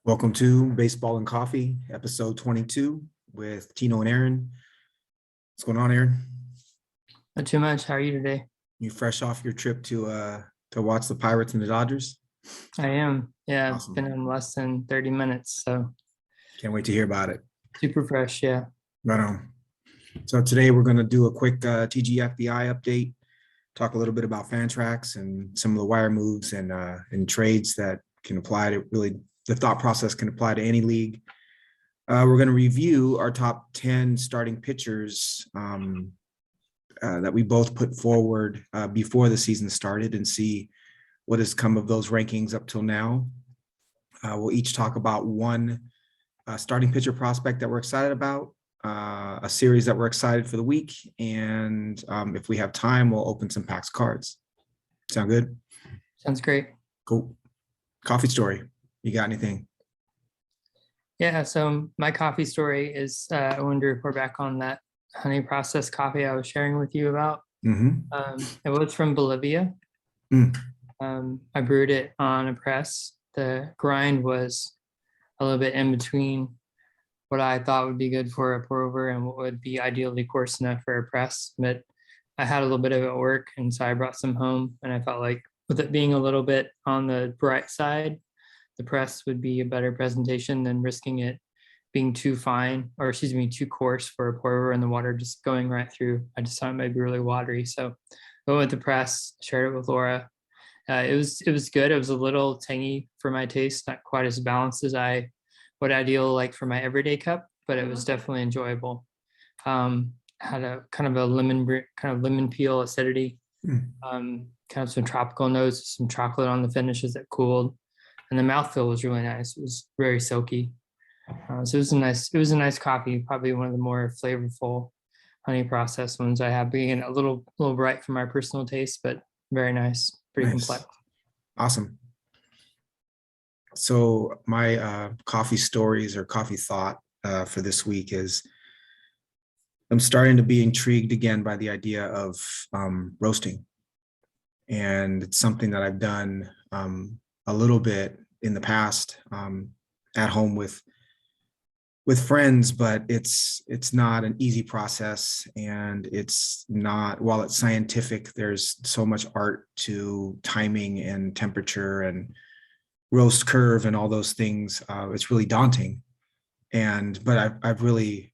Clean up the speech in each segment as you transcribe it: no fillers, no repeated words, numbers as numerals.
Welcome to Baseball and Coffee, episode 22 with Tino and Aaron. What's going on, Aaron? Not too much. How are you today? You fresh off your trip to watch the Pirates and the Dodgers? I am. Yeah, Awesome. It's been in less than 30 minutes, so Can't wait to hear about it. super fresh. Yeah. Right on. So today we're going to do a quick TGFBI update, talk a little bit about Fantrax and some of the wire moves and trades that can apply to really the thought process can apply to any league. We're going to review our top 10 starting pitchers that we both put forward before the season started and see what has come of those rankings up till now. We'll each talk about one starting pitcher prospect that we're excited about, a series that we're excited for the week, and if we have time, we'll open some packs cards. Sound good? Sounds great. Cool. Coffee story. You got anything? Yeah. So my coffee story is I wanted to report back on that honey processed coffee I was sharing with you about. It was from Bolivia. I brewed it on a press. The grind was a little bit in between what I thought would be good for a pour over and what would be ideally coarse enough for a press. But I had a little bit of it at work, and so I brought some home, and I felt like with it being a little bit on the bright side, the press would be a better presentation than risking it being too fine, or excuse me, too coarse for a pour over and the water just going right through. I just thought it might be really watery. So I went with the press, shared it with Laura. It was good. It was a little tangy for my taste, not quite as balanced as I would ideally like for my everyday cup, but it was definitely enjoyable. Had a kind of a lemon peel acidity, kind of some tropical notes, some chocolate on the finish as it cooled, and the mouthfeel was really nice. It was very silky. So it was a nice coffee, probably one of the more flavorful honey processed ones I have, being a little bright for my personal taste, but very nice, pretty complex. Awesome. So my coffee stories or coffee thought for this week is I'm starting to be intrigued again by the idea of roasting. And it's something that I've done a little bit in the past at home with friends, but it's not an easy process, and it's not, while it's scientific, there's so much art to timing and temperature and roast curve and all those things. It's really daunting. But I've really,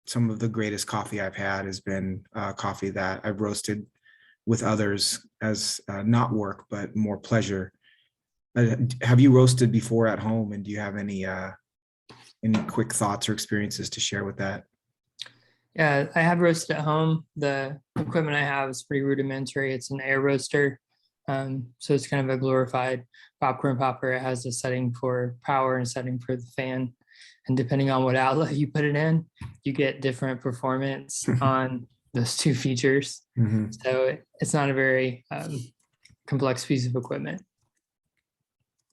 some of the greatest coffee I've had has been coffee that I've roasted with others as not work, but more pleasure. Have you roasted before at home, and do you have any quick thoughts or experiences to share with that? Yeah, I have roasted at home. The equipment I have is pretty rudimentary. It's an air roaster. So it's kind of a glorified popcorn popper. It has a setting for power and a setting for the fan. And depending on what outlet you put it in, you get different performance on those two features. So it's not a very complex piece of equipment.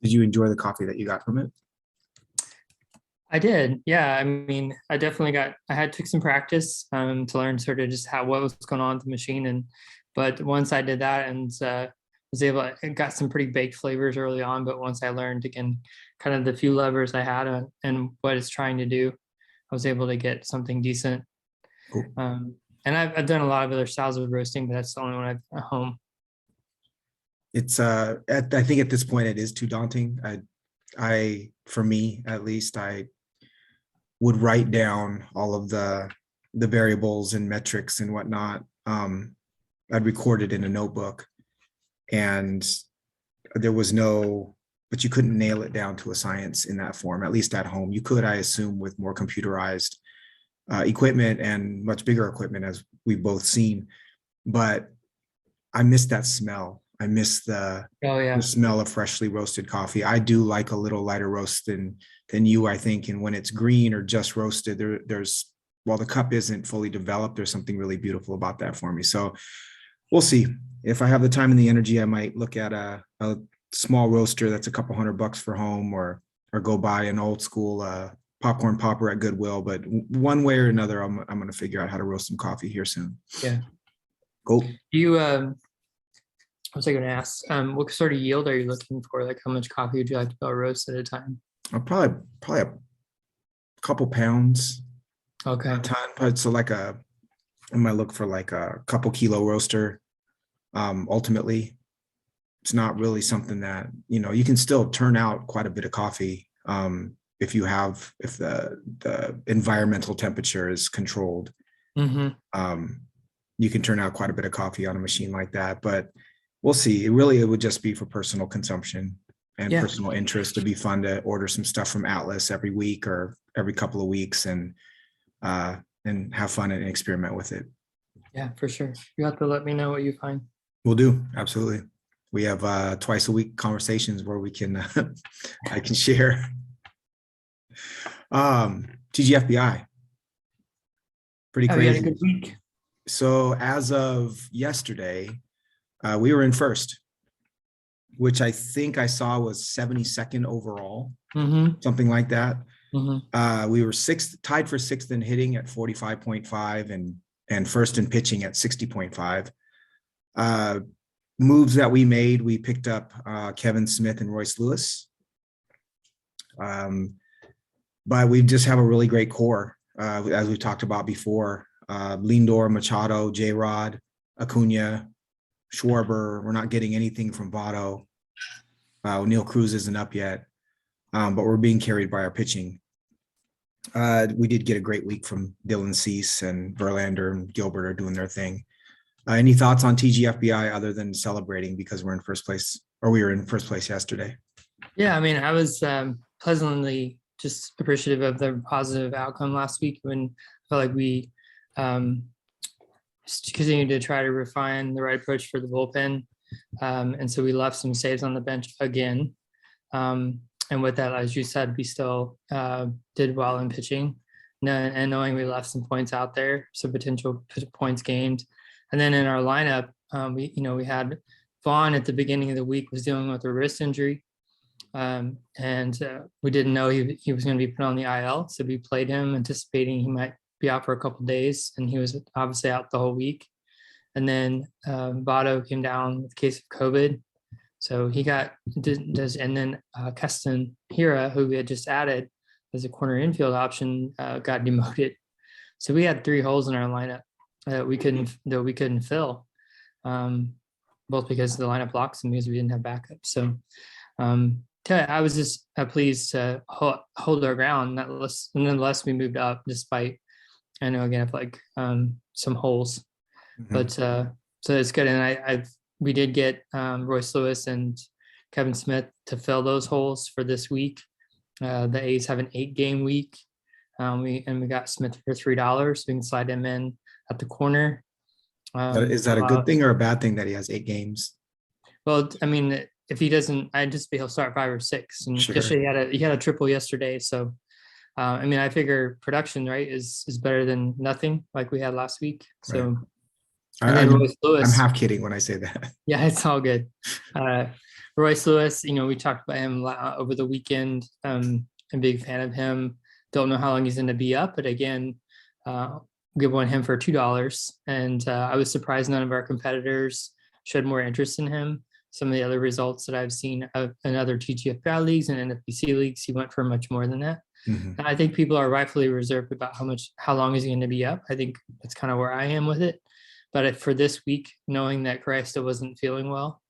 Did you enjoy the coffee that you got from it? I did. Yeah. I mean, I took some practice to learn sort of just what was going on with the machine. But once I did that and it got some pretty baked flavors early on. But once I learned again, kind of the few levers I had and what it's trying to do, I was able to get something decent. Cool. And I've done a lot of other styles of roasting, but that's the only one I've at home. It's I think at this point it is too daunting. For me at least, I would write down all of the variables and metrics and whatnot. I'd record it in a notebook, and there was but you couldn't nail it down to a science in that form, at least at home. You could, I assume, with more computerized equipment and much bigger equipment, as we've both seen. But I miss that smell. I miss the smell of freshly roasted coffee. I do like a little lighter roast than you, I think. And when it's green or just roasted, there's while the cup isn't fully developed, there's something really beautiful about that for me. So we'll see. If I have the time and the energy, I might look at a small roaster that's a couple $100 for home, or go buy an old school popcorn popper at Goodwill. But one way or another, I'm going to figure out how to roast some coffee here soon. Yeah. Cool. What was I going to ask? What sort of yield are you looking for? Like, how much coffee would you like to roast at a time? Probably a couple pounds Okay. a ton, but so like I might look for like a couple kilo roaster. Ultimately, it's not really something that, you can still turn out quite a bit of coffee. If the environmental temperature is controlled. Mm-hmm. You can turn out quite a bit of coffee on a machine like that, but we'll see. It would just be for personal consumption and Yeah. personal interest. To be fun to order some stuff from Atlas every week or every couple of weeks and have fun and experiment with it. Yeah, for sure. You have to let me know what you find. We'll do. Absolutely. We have twice a week conversations where we can I can share. TGFBI. Pretty Oh, you had a crazy. good week. So as of yesterday, we were in first, which I think I saw was 72nd overall, something like that. We were tied for sixth in hitting at 45.5 and first in pitching at 60.5. Moves that we made, we picked up Kevin Smith and Royce Lewis. But we just have a really great core, as we talked about before. Lindor, Machado, J-Rod, Acuna, Schwarber. We're not getting anything from Votto. O'Neill Cruz isn't up yet, but we're being carried by our pitching. We did get a great week from Dylan Cease, and Verlander and Gilbert are doing their thing. Any thoughts on TGFBI other than celebrating because we were in first place yesterday? Yeah, I mean, I was pleasantly just appreciative of the positive outcome last week when I felt like we continued to try to refine the right approach for the bullpen. And so we left some saves on the bench again. And with that, as you said, we still did well in pitching. And knowing we left some points out there, some potential points gained. And then in our lineup, we had Vaughn at the beginning of the week was dealing with a wrist injury. And we didn't know he was going to be put on the IL. So we played him anticipating he might be out for a couple of days, and he was obviously out the whole week. And then Votto came down with a case of COVID. So he and then Keston Hira, who we had just added as a corner infield option, got demoted. So we had 3 holes in our lineup that we couldn't fill, both because the lineup blocks and because we didn't have backup. So I was just pleased to hold our ground, nonetheless we moved up despite, I know again, like some holes, but so it's good. And we did get Royce Lewis and Kevin Smith to fill those holes for this week. The A's have an 8-game week. We got Smith for $3, so we can slide him in at the corner. Is that a good thing or a bad thing that he has 8 games? Well, I mean, if he doesn't, I anticipate he'll start 5 or 6. And Sure. especially he had a triple yesterday. So, I mean, I figure production, right, is better than nothing like we had last week. So, right. And then Royce Lewis. I'm half kidding when I say that. Yeah, it's all good. Royce Lewis, we talked about him over the weekend. I'm a big fan of him. Don't know how long he's going to be up, but again, we won him for $2. And I was surprised none of our competitors showed more interest in him. Some of the other results that I've seen in other TGFBI leagues and NFBC leagues, he went for much more than that. And I think people are rightfully reserved about how long is he going to be up. I think that's kind of where I am with it. But for this week, knowing that Correa still wasn't feeling well,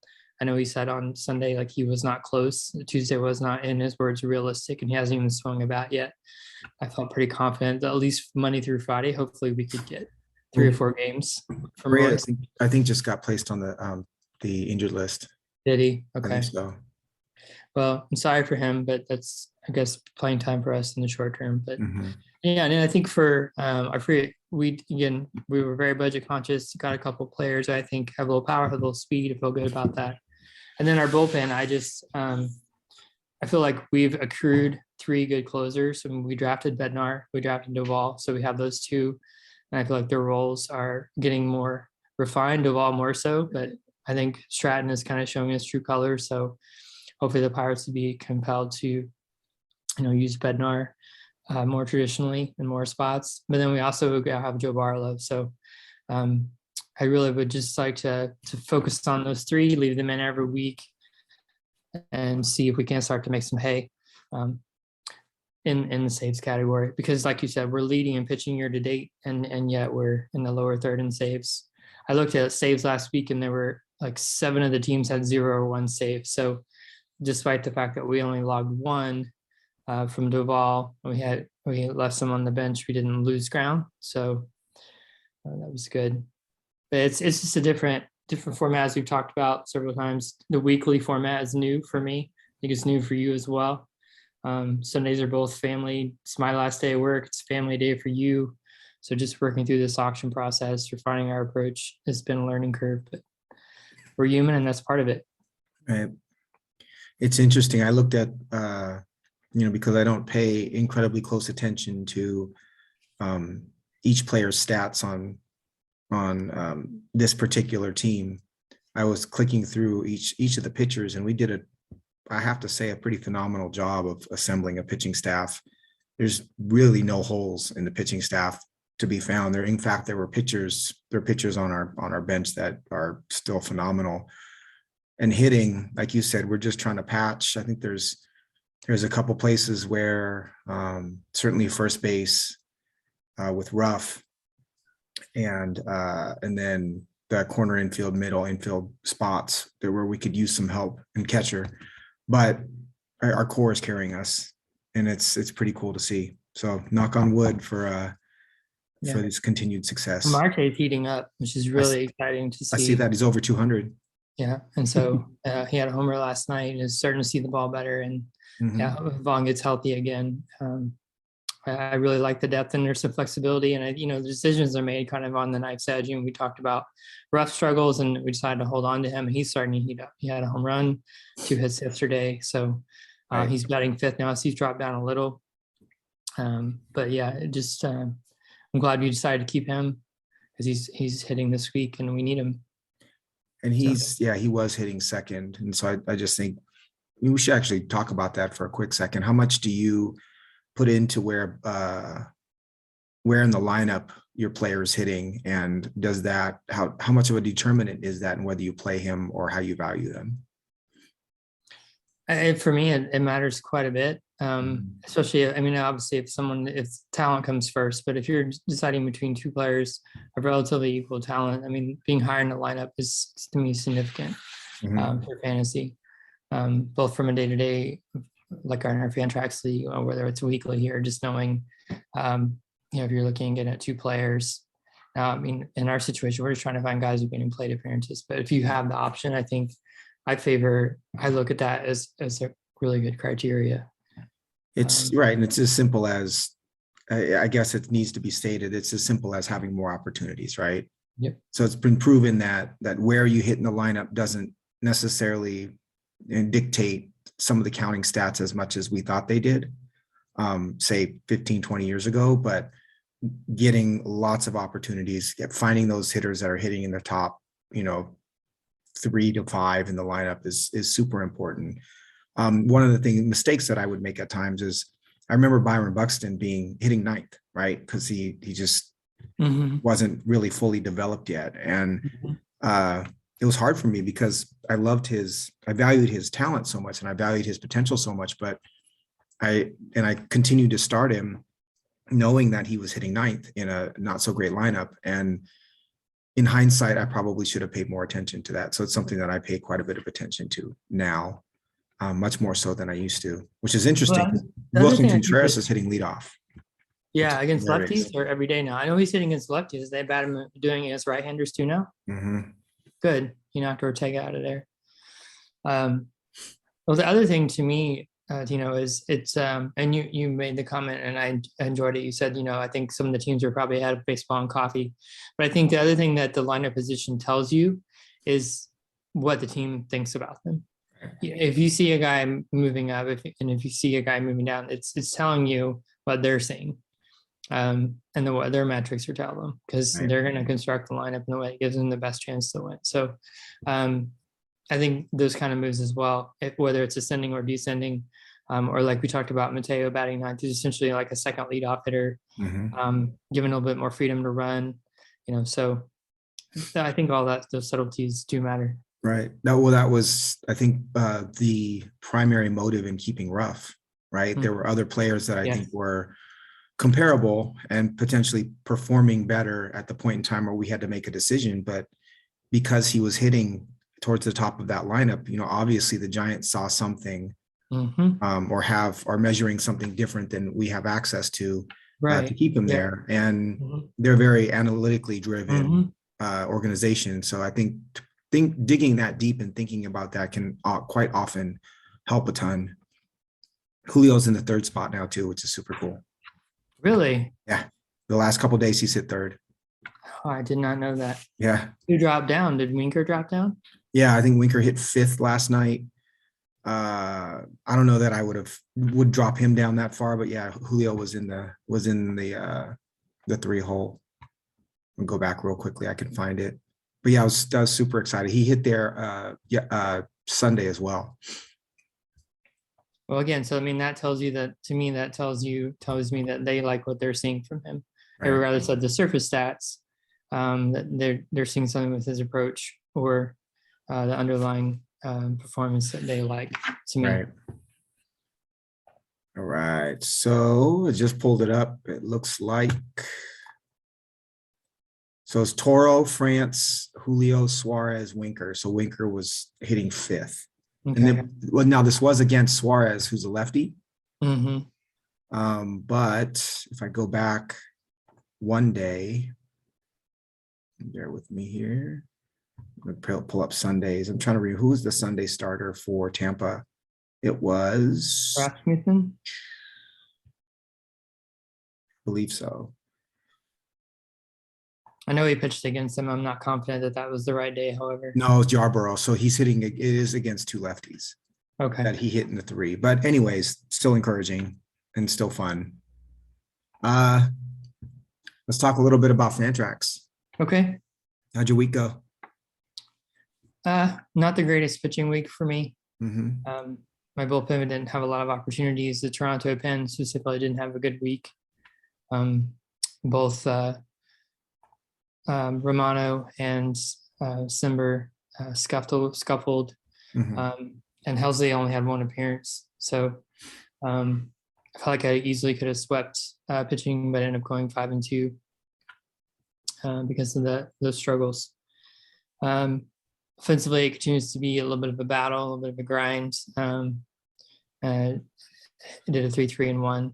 I know he said on Sunday, like he was not close. Tuesday was not, in his words, realistic, and he hasn't even swung a bat yet. I felt pretty confident that at least Monday through Friday, hopefully we could get 3 or 4 games from Correa, Royce. I think just got placed on the injured list. Did he? I Okay. think so. Well, I'm sorry for him, but that's, I guess, playing time for us in the short term. But yeah, and I think for our free, we were very budget conscious, got a couple of players I think have a little power, have a little speed. I feel good about that. And then our bullpen, I feel like we've accrued 3 good closers. I mean, we drafted Bednar, we drafted Duvall, so we have those 2, and I feel like their roles are getting more refined. Duvall more so, but I think Stratton is kind of showing his true colors. So hopefully the Pirates will be compelled to, use Bednar more traditionally in more spots. But then we also have Joe Barlow. So I really would just like to focus on those 3, leave them in every week, and see if we can start to make some hay. in the saves category, because like you said, we're leading in pitching year to date, and yet we're in the lower third in saves. I looked at saves last week, and there were like 7 of the teams had 0 or 1 save. So despite the fact that we only logged 1 from Duval, we left some on the bench, we didn't lose ground. So that was good. But it's just a different format, as we've talked about several times. The weekly format is new for me. I think it's new for you as well. Sundays are both family. It's my last day of work. It's family day for you. So just working through this auction process, refining our approach, has been a learning curve, but we're human, and that's part of it. Right. It's interesting. I looked at, because I don't pay incredibly close attention to each player's stats on this particular team. I was clicking through each of the pitchers, and we did I have to say, a pretty phenomenal job of assembling a pitching staff. There's really no holes in the pitching staff to be found. In fact, there are pitchers on our bench that are still phenomenal. And hitting, like you said, we're just trying to patch. I think there's a couple places where certainly first base with Ruff, and then the corner infield, middle infield spots there where we could use some help and catcher. But our core is carrying us, and it's pretty cool to see. So knock on wood for this continued success. Marte is heating up, which is really exciting to see. I see that he's over 200. Yeah, and so he had a homer last night and is starting to see the ball better. And yeah, if Vaughn gets healthy again, I really like the depth, and there's some flexibility. And the decisions are made kind of on the knife's edge. And we talked about rough struggles, and we decided to hold on to him. He's starting to heat up. He had a home run, 2 hits yesterday, so he's batting 5th now. So he's dropped down a little. But yeah, I'm glad we decided to keep him, because he's hitting this week, and we need him. And he was hitting second. And so I just think we should actually talk about that for a quick second. How much do you put into where in the lineup your player is hitting, and does that, how much of a determinant is that in whether you play him or how you value them? For me, it matters quite a bit. Especially, obviously if talent comes first, but if you're deciding between 2 players of relatively equal talent, being higher in the lineup is, to me, significant for fantasy, both from a day-to-day, like in our Fantrax league, whether it's weekly here, just knowing, if you're looking at 2 players. In our situation, we're just trying to find guys who've been in plate appearances, but if you have the option, I think I look at that as a really good criteria. It's right. And it's as simple as, I guess it needs to be stated, it's as simple as having more opportunities, right? Yep. So it's been proven that where you hit in the lineup doesn't necessarily dictate some of the counting stats as much as we thought they did, say 15, 20 years ago, but getting lots of opportunities, finding those hitters that are hitting in the top, 3 to 5 in the lineup is super important. One of the mistakes that I would make at times is, I remember Byron Buxton hitting 9th, right? Because he just wasn't really fully developed yet. And it was hard for me, because I valued his talent so much, and I valued his potential so much, but I continued to start him knowing that he was hitting 9th in a not so great lineup. And in hindsight, I probably should have paid more attention to that. So it's something that I pay quite a bit of attention to now, much more so than I used to, which is interesting. Wilson Contreras is hitting leadoff. Yeah, against lefties, or every day now. I know he's hitting against lefties. They bat him doing it against right-handers too now. Good. You knocked Ortega out of there. Well, the other thing to me, Tino, is it's and you made the comment, and I enjoyed it. You said, I think some of the teams are probably ahead of baseball and coffee, but I think the other thing that the lineup position tells you is what the team thinks about them. If you see a guy moving up, if you see a guy moving down, it's telling you what they're seeing, and what their metrics are telling them, because they're going to construct the lineup in the way that gives them the best chance to win. So I think those kind of moves as well, whether it's ascending or descending, or like we talked about, Mateo batting 9th is essentially like a second leadoff hitter, given a little bit more freedom to run, so I think all those subtleties do matter. Right. No, well, that was, I think, the primary motive in keeping Ruff. right? There were other players that I think Yes. were comparable and potentially performing better at the point in time where we had to make a decision. But because he was hitting towards the top of that lineup, obviously the Giants saw something, or measuring something different than we have access to keep him there. And they're very analytically driven organization. So I think digging that deep and thinking about that can quite often help a ton. Julio's in the third spot now too, which is super cool. Really? Yeah. The last couple of days he's hit third. Oh, I did not know that. Yeah. Who dropped down? Did Winker drop down? Yeah, I think Winker hit fifth last night. I don't know that I would drop him down that far, but yeah, Julio was in the 3 hole. I'll go back real quickly. I can find it. But yeah, I was super excited. He hit there Sunday as well. Well, again, so I mean that tells you that, to me, that tells me that they like what they're seeing from him. Right. Regardless of the surface stats, that they're seeing something with his approach or the underlying performance that they like, to me. Right. All right. So I just pulled it up. It looks like, so it's Toro, France, Julio, Suarez, Winker. So Winker was hitting fifth. Okay. And then, well, now this was against Suarez, who's a lefty. But if I go back one day, bear with me here. I'm going to pull up Sundays. I'm trying to read who's the Sunday starter for Tampa. It was Rasmussen. I believe so. I know he pitched against him. I'm not confident that that was the right day, however. No, it's Yarborough. So he's hitting, it is against 2 lefties. Okay. That he hit in the 3. But anyways, still encouraging and still fun. Let's talk a little bit about Fantrax. Okay. How'd your week go? Not the greatest pitching week for me. My bullpen didn't have a lot of opportunities. The Toronto pen specifically didn't have a good week. Both Romano and Simber scuffled, and Helsley only had 1 appearance. So I felt like I easily could have swept pitching, but ended up going 5-2 because of those struggles. Offensively, it continues to be a little bit of a battle, a little bit of a grind. It did a 3-3-1,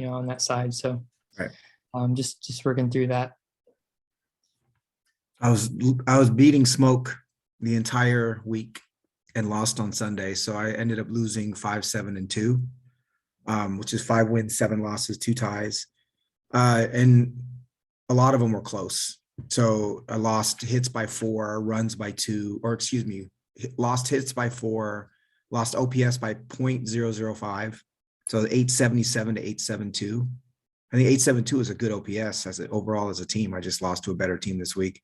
on that side. So right. Just working through that. I was beating smoke the entire week and lost on Sunday. So I ended up losing 5-7-2, which is 5 wins, 7 losses, 2 ties. And a lot of them were close. So I lost hits by 4, runs by 2, or excuse me, lost hits by 4, lost OPS by 0.005. So 877 to 872. I think 872 is a good OPS overall as a team. I just lost to a better team this week.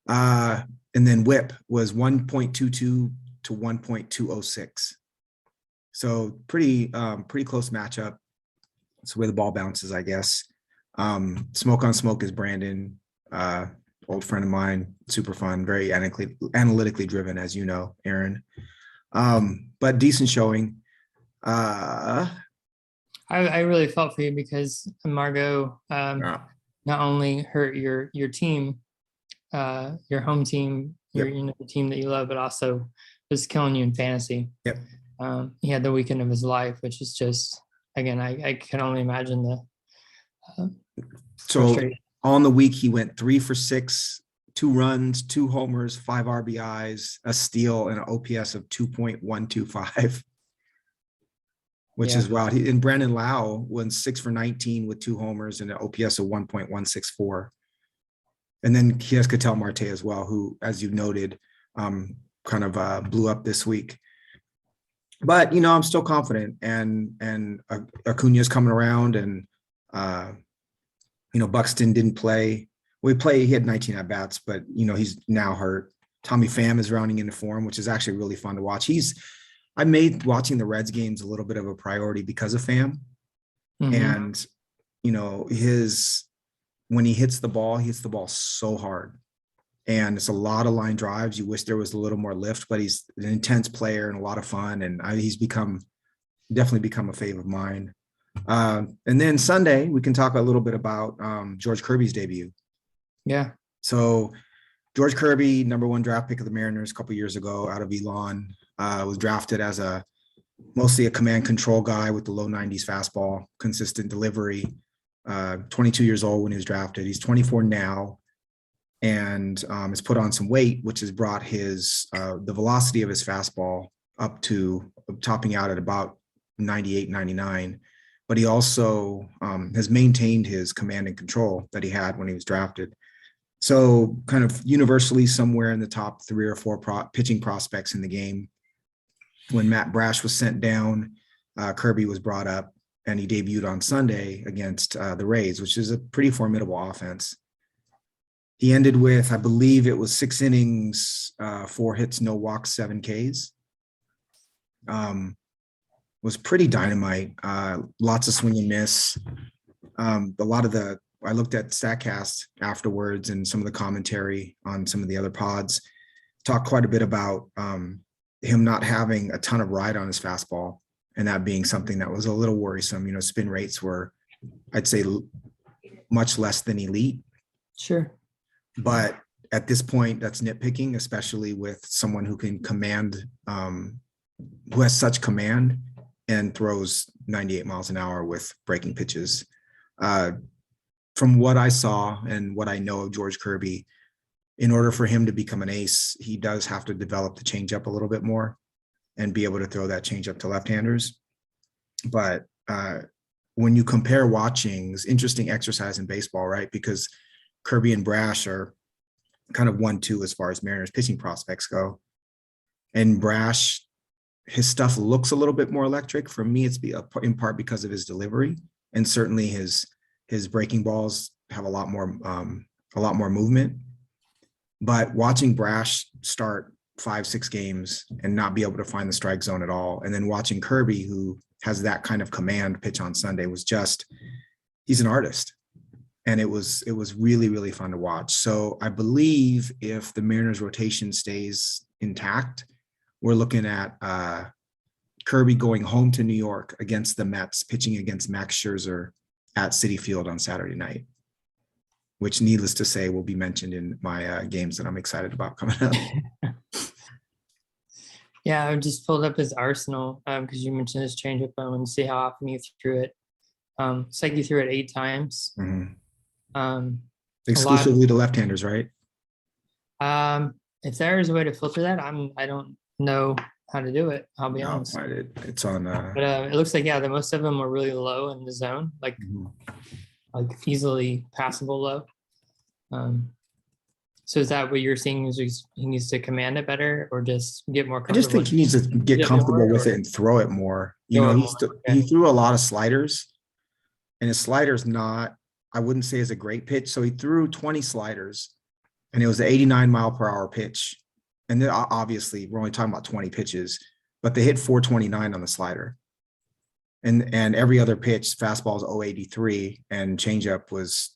And then whip was 1.22 to 1.206. So pretty close matchup. It's the way the ball bounces, I guess. Smoke on Smoke is Brandon, old friend of mine, super fun, very analytically driven, as you know, Aaron. But decent showing. I really felt for you because Margot not only hurt your team, your home team, the team that you love, but also was killing you in fantasy. Yep. He had the weekend of his life, which is just, again, I can only imagine the so on the week he went 3 for 6, 2 runs, 2 homers, 5 RBIs, a steal, and an OPS of 2.125. Which is wild. And Brandon Lau went 6 for 19 with 2 homers and an OPS of 1.164. And then Kies Cattell Marte as well, who, as you noted, kind of blew up this week. But I'm still confident, and Acuna's coming around, and Buxton didn't play. He had 19 at bats, but he's now hurt. Tommy Pham is rounding into form, which is actually really fun to watch. I made watching the Reds games a little bit of a priority because of Pham. And, when he hits the ball so hard. And it's a lot of line drives. You wish there was a little more lift, but he's an intense player and a lot of fun. And he's become definitely become a fave of mine. And then Sunday, we can talk a little bit about George Kirby's debut. Yeah. So George Kirby, #1 draft pick of the Mariners a couple years ago out of Elon, was drafted as mostly a command control guy with the low 90s fastball, consistent delivery. 22 years old when he was drafted. He's 24 now, and has put on some weight, which has brought the velocity of his fastball up to topping out at about 98, 99. But he also has maintained his command and control that he had when he was drafted. So kind of universally somewhere in the top 3 or 4 pitching prospects in the game. When Matt Brash was sent down, Kirby was brought up, and he debuted on Sunday against the Rays, which is a pretty formidable offense. He ended with, I believe it was 6 innings, 4 hits, no walks, 7 Ks. Was pretty dynamite. Lots of swing and miss. I looked at StatCast afterwards, and some of the commentary on some of the other pods talked quite a bit about him not having a ton of ride on his fastball, and that being something that was a little worrisome. Spin rates were, I'd say, much less than elite. Sure. But at this point, that's nitpicking, especially with someone who can command, who has such command and throws 98 miles an hour with breaking pitches. From what I saw and what I know of George Kirby, in order for him to become an ace, he does have to develop the changeup a little bit more and be able to throw that changeup to left-handers. But when you compare watching, it's interesting exercise in baseball, right? Because Kirby and Brash are kind of 1-2 as far as Mariners pitching prospects go. And Brash, his stuff looks a little bit more electric. For me, it's in part because of his delivery, and certainly his breaking balls have a lot more movement. But watching Brash start 5-6 games and not be able to find the strike zone at all, and then watching Kirby, who has that kind of command, pitch on Sunday, he's an artist. And it was really, really fun to watch. So I believe if the Mariners rotation stays intact, we're looking at Kirby going home to New York against the Mets, pitching against Max Scherzer at Citi Field on Saturday night, which, needless to say, will be mentioned in my games that I'm excited about coming up. Yeah, I just pulled up his arsenal because you mentioned his changeup. I want to see how often you threw it. It's like you threw it 8 times. Mm-hmm. Exclusively to left-handers, right? If there is a way to filter that, I don't know how to do it. I'll be honest. It's on. But it looks like the most of them are really low in the zone, like easily passable low. So is that what you're seeing? Is he needs to command it better, or just get more comfortable? I just think he needs to get comfortable with it and throw it more. He threw a lot of sliders, and his slider's not, I wouldn't say is a great pitch. So he threw 20 sliders, and it was an 89 mile per hour pitch. And then obviously we're only talking about 20 pitches, but they hit 429 on the slider. And every other pitch, fastball is 083, and changeup was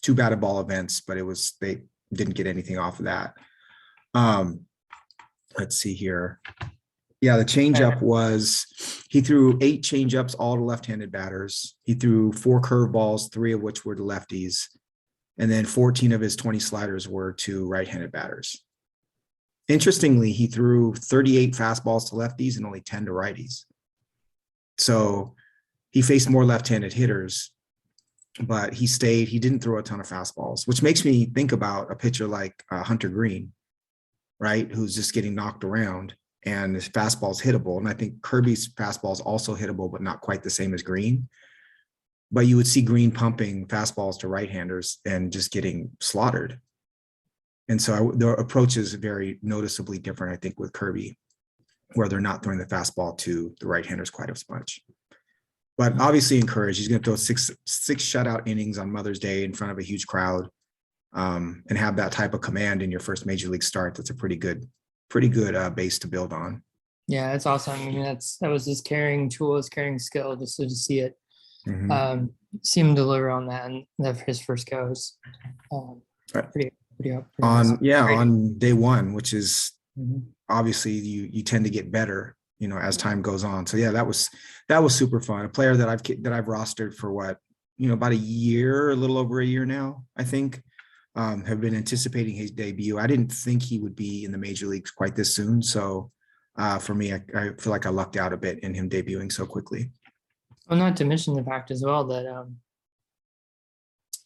2 batted ball events, but they didn't get anything off of that. Let's see here. Yeah, the changeup he threw 8 changeups, all to left-handed batters. He threw 4 curveballs, 3 of which were to lefties. And then 14 of his 20 sliders were to right-handed batters. Interestingly, he threw 38 fastballs to lefties and only 10 to righties. So he faced more left-handed hitters, but he didn't throw a ton of fastballs, which makes me think about a pitcher like Hunter Green, right? Who's just getting knocked around, and his fastball's hittable. And I think Kirby's fastball is also hittable, but not quite the same as Green. But you would see Green pumping fastballs to right-handers and just getting slaughtered. And so the approach is very noticeably different, I think, with Kirby, where they're not throwing the fastball to the right-handers quite as much. But obviously encouraged. He's going to throw six shutout innings on Mother's Day in front of a huge crowd, and have that type of command in your first major league start. That's a pretty good base to build on. Yeah, that's awesome. I mean, that was his carrying tool, his carrying skill, just to see it. See him deliver on that, and his first goes. Pretty on day one, which is obviously you tend to get better as time goes on. So yeah, that was super fun. A player that I've rostered for what, about a year, a little over a year now, I think. Have been anticipating his debut. I didn't think he would be in the major leagues quite this soon. So for me, I feel like I lucked out a bit in him debuting so quickly. Well, not to mention the fact as well that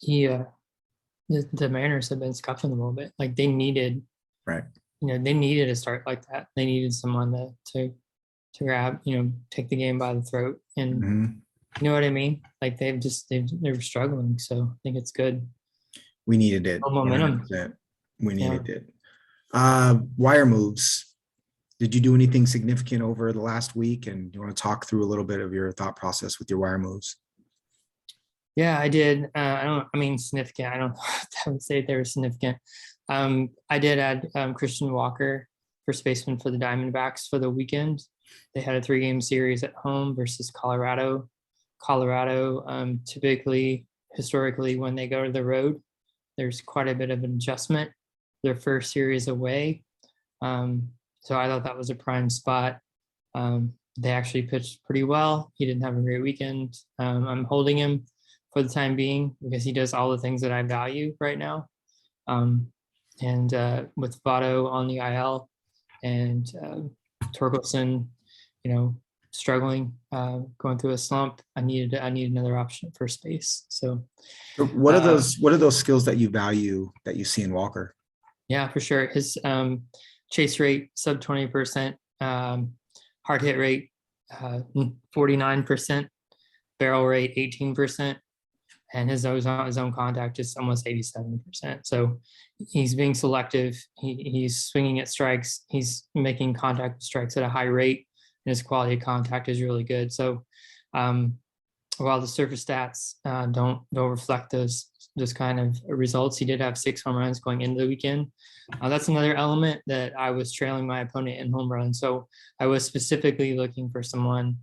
the Mariners have been scuffing a little bit. Like they needed, right? They needed a start like that. They needed someone to grab, take the game by the throat, and you know what I mean. Like they're struggling. So I think it's good. We needed it. Momentum. 100%. We needed it. Wire moves. Did you do anything significant over the last week? And you want to talk through a little bit of your thought process with your wire moves? Yeah, I did. Significant. I don't I would say they were significant. I did add Christian Walker, first baseman for the Diamondbacks for the weekend. They had a 3-game series at home versus Colorado. Colorado, typically, historically, when they go to the road, there's quite a bit of an adjustment. Their first series away. So I thought that was a prime spot. They actually pitched pretty well. He didn't have a great weekend. I'm holding him for the time being because he does all the things that I value right now. And with Votto on the IL and Torkelson, struggling, going through a slump, I need another option at first base. So what are those skills that you value that you see in Walker? Yeah, for sure. His chase rate sub 20%, hard hit rate 49%, barrel rate 18%, and his zone contact is almost 87%. So he's being selective. He's swinging at strikes. He's making contact strikes at a high rate, and his quality of contact is really good. So while the surface stats don't reflect those kind of results, he did have 6 home runs going into the weekend. That's another element that I was trailing my opponent in home runs. So I was specifically looking for someone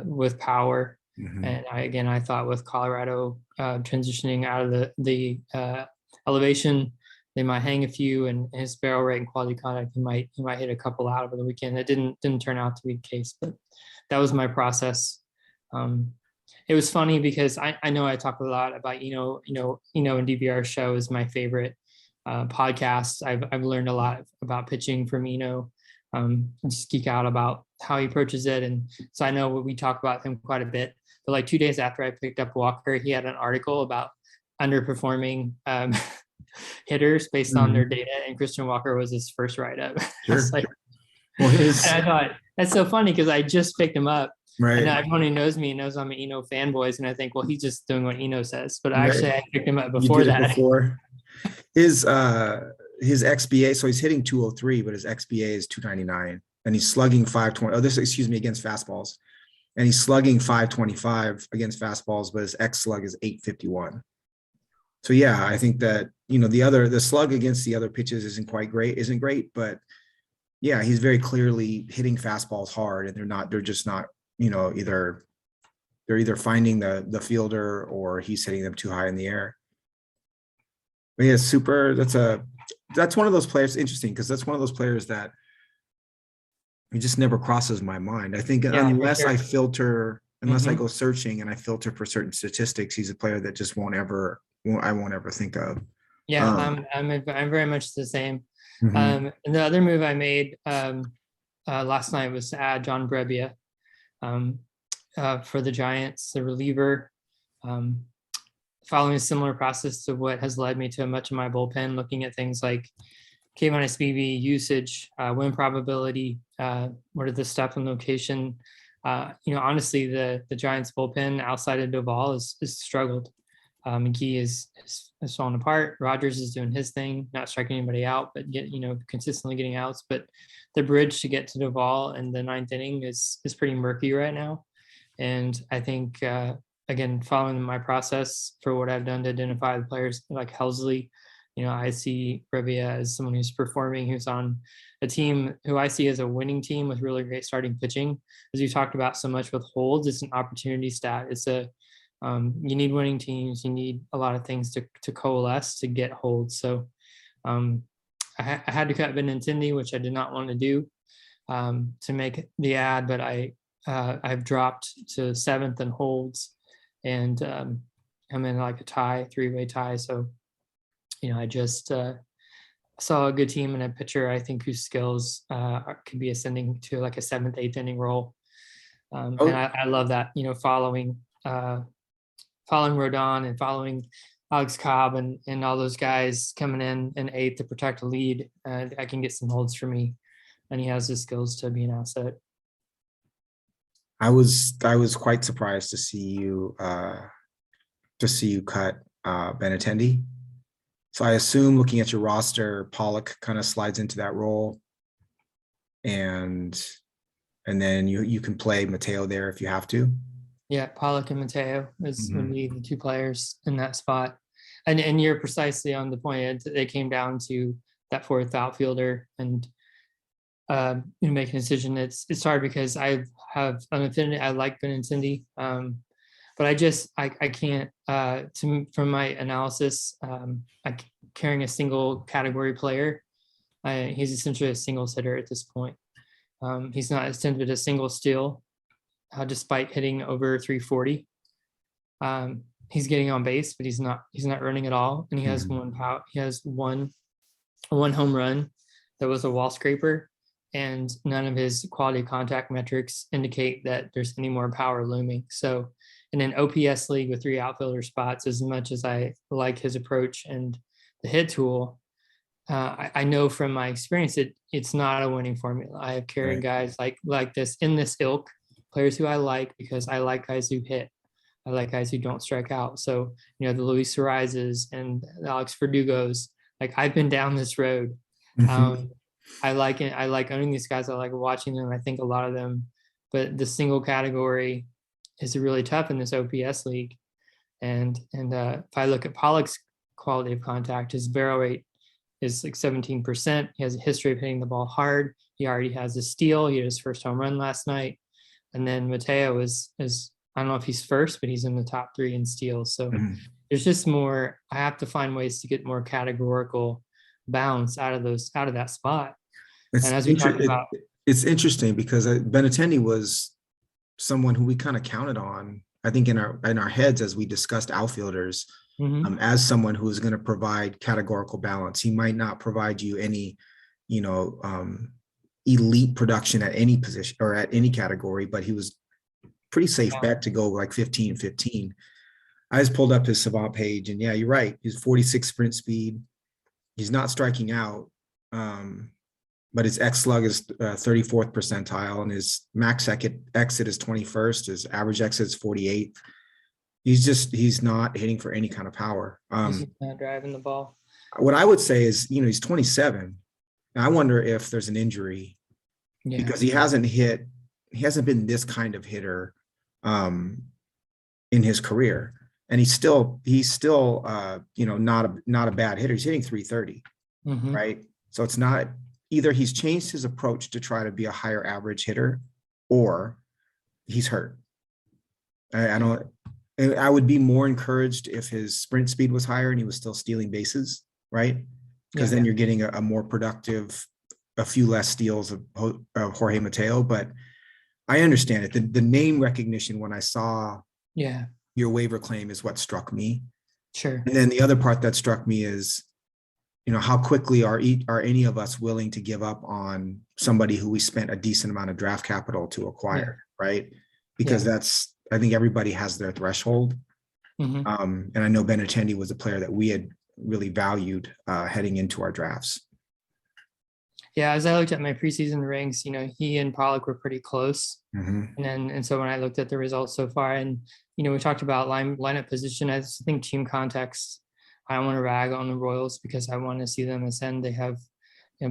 with power. And I thought with Colorado transitioning out of the elevation, they might hang a few, and his barrel rate and quality contact, he might hit a couple out over the weekend. It didn't turn out to be the case, but that was my process. It was funny because I know I talk a lot about and DVR show is my favorite podcast. I've learned a lot about pitching from just geek out about how he approaches it, and so I know we talk about him quite a bit. But like 2 days after I picked up Walker, he had an article about underperforming hitters based on their data, and Christian Walker was his first write-up. Sure. And I thought that's so funny because I just picked him up. Right. And everyone who knows me knows I'm an fanboys, and I think, well, he's just doing what says. But actually, I picked him up before that. Before his XBA, so he's hitting 203, but his XBA is 299, and he's slugging 520. Against fastballs, and he's slugging 525 against fastballs, but his X slug is 851. So yeah, I think that the slug against the other pitches isn't great, but yeah, he's very clearly hitting fastballs hard, and they're just not. They're either finding the fielder or he's hitting them too high in the air. But yeah, that's one of those players. Interesting, because that's one of those players that it just never crosses my mind. I think unless I go searching and I filter for certain statistics, he's a player that just I won't ever think of. Yeah, I'm very much the same. And the other move I made last night was to add John Brebbia. For the Giants, the reliever, following a similar process to what has led me to much of my bullpen, looking at things like K-BB usage, win probability, what are the step and location. Honestly, the Giants bullpen outside of Duvall is struggled. McGee is falling apart. Rogers is doing his thing, not striking anybody out, but consistently getting outs. But the bridge to get to Duvall in the 9th inning is pretty murky right now. And I think again, following my process for what I've done to identify the players like Helsley, I see Brebbia as someone who's performing, who's on a team who I see as a winning team with really great starting pitching. As you talked about so much with holds, it's an opportunity stat. It's you need winning teams. You need a lot of things to coalesce to get holds. So I had to cut Benintendi, which I did not want to do. to make the ad, but I've dropped to 7th in holds, and I'm in like a tie, 3-way tie. So, I just saw a good team and a pitcher, I think, whose skills could be ascending to like a 7th, 8th inning role. And I love that, following Rodon and following Alex Cobb and all those guys coming in 8th to protect a lead. I can get some holds for me, and he has the skills to be an asset. I was quite surprised to see you cut Benintendi. So I assume, looking at your roster, Pollock kind of slides into that role, and then you can play Mateo there if you have to. Yeah, Pollock and Mateo would be the 2 players in that spot. And you're precisely on the point. It came down to that 4th outfielder, and make a decision. It's hard because I have an affinity. I like Benintendi, but I can't. From my analysis, carrying a single category player, he's essentially a singles hitter at this point. He's not attempted a single steal, despite hitting over 340. He's getting on base, but he's not running at all, and he has one home run that was a wall scraper, and none of his quality contact metrics indicate that there's any more power looming. So in an OPS league with 3 outfielder spots, as much as I like his approach and the hit tool, I know from my experience it's not a winning formula. I have carried guys like this in this ilk, players who I like because I like guys who hit. I like guys who don't strike out. So, the Luis Suarez's and Alex Verdugos, like, I've been down this road. I like it. I like owning these guys. I like watching them. I think a lot of them, but the single category is really tough in this OPS league. And if I look at Pollock's quality of contact, his barrel rate is like 17%. He has a history of hitting the ball hard. He already has a steal. He had his first home run last night. And then Mateo is I don't know if he's first, but he's in the top 3 in steals. So there's just more. I have to find ways to get more categorical balance out of that spot. And as we talked about, it's interesting because Benintendi was someone who we kind of counted on, I think, in our heads as we discussed outfielders, as someone who is going to provide categorical balance. He might not provide you any, elite production at any position or at any category, but he was pretty safe bet to go like 15-15. I just pulled up his Savant page, and yeah, you're right. He's 46 sprint speed. He's not striking out, but his X slug is 34th percentile, and his max exit is 21st. His average exit is 48th. He's not hitting for any kind of power. He's not driving the ball. What I would say is, he's 27. And I wonder if there's an injury because he hasn't been this kind of hitter in his career. And he's still not a bad hitter. He's hitting 330, right? So it's not either he's changed his approach to try to be a higher average hitter, or he's hurt. I would be more encouraged if his sprint speed was higher and he was still stealing bases, right? Because then you're getting a more productive, a few less steals of Jorge Mateo. But I understand it. The name recognition when I saw your waiver claim is what struck me. Sure. And then the other part that struck me is, how quickly are any of us willing to give up on somebody who we spent a decent amount of draft capital to acquire, right? Because I think everybody has their threshold. And I know Benintendi was a player that we had really valued heading into our drafts. Yeah, as I looked at my preseason ranks, he and Pollock were pretty close. And so when I looked at the results so far, and we talked about lineup position, I think team context, I don't want to rag on the Royals because I want to see them ascend. They have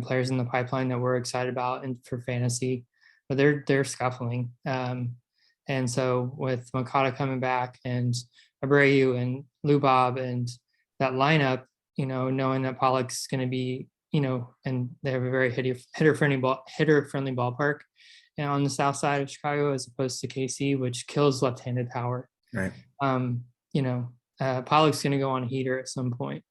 players in the pipeline that we're excited about and for fantasy, but they're scuffling. And so with Makata coming back and Abreu and Lubob and that lineup, knowing that Pollock's going to be, and they have a very hitter-friendly ballpark, and on the south side of Chicago as opposed to KC, which kills left-handed power. Right. Pollock's going to go on a heater at some point.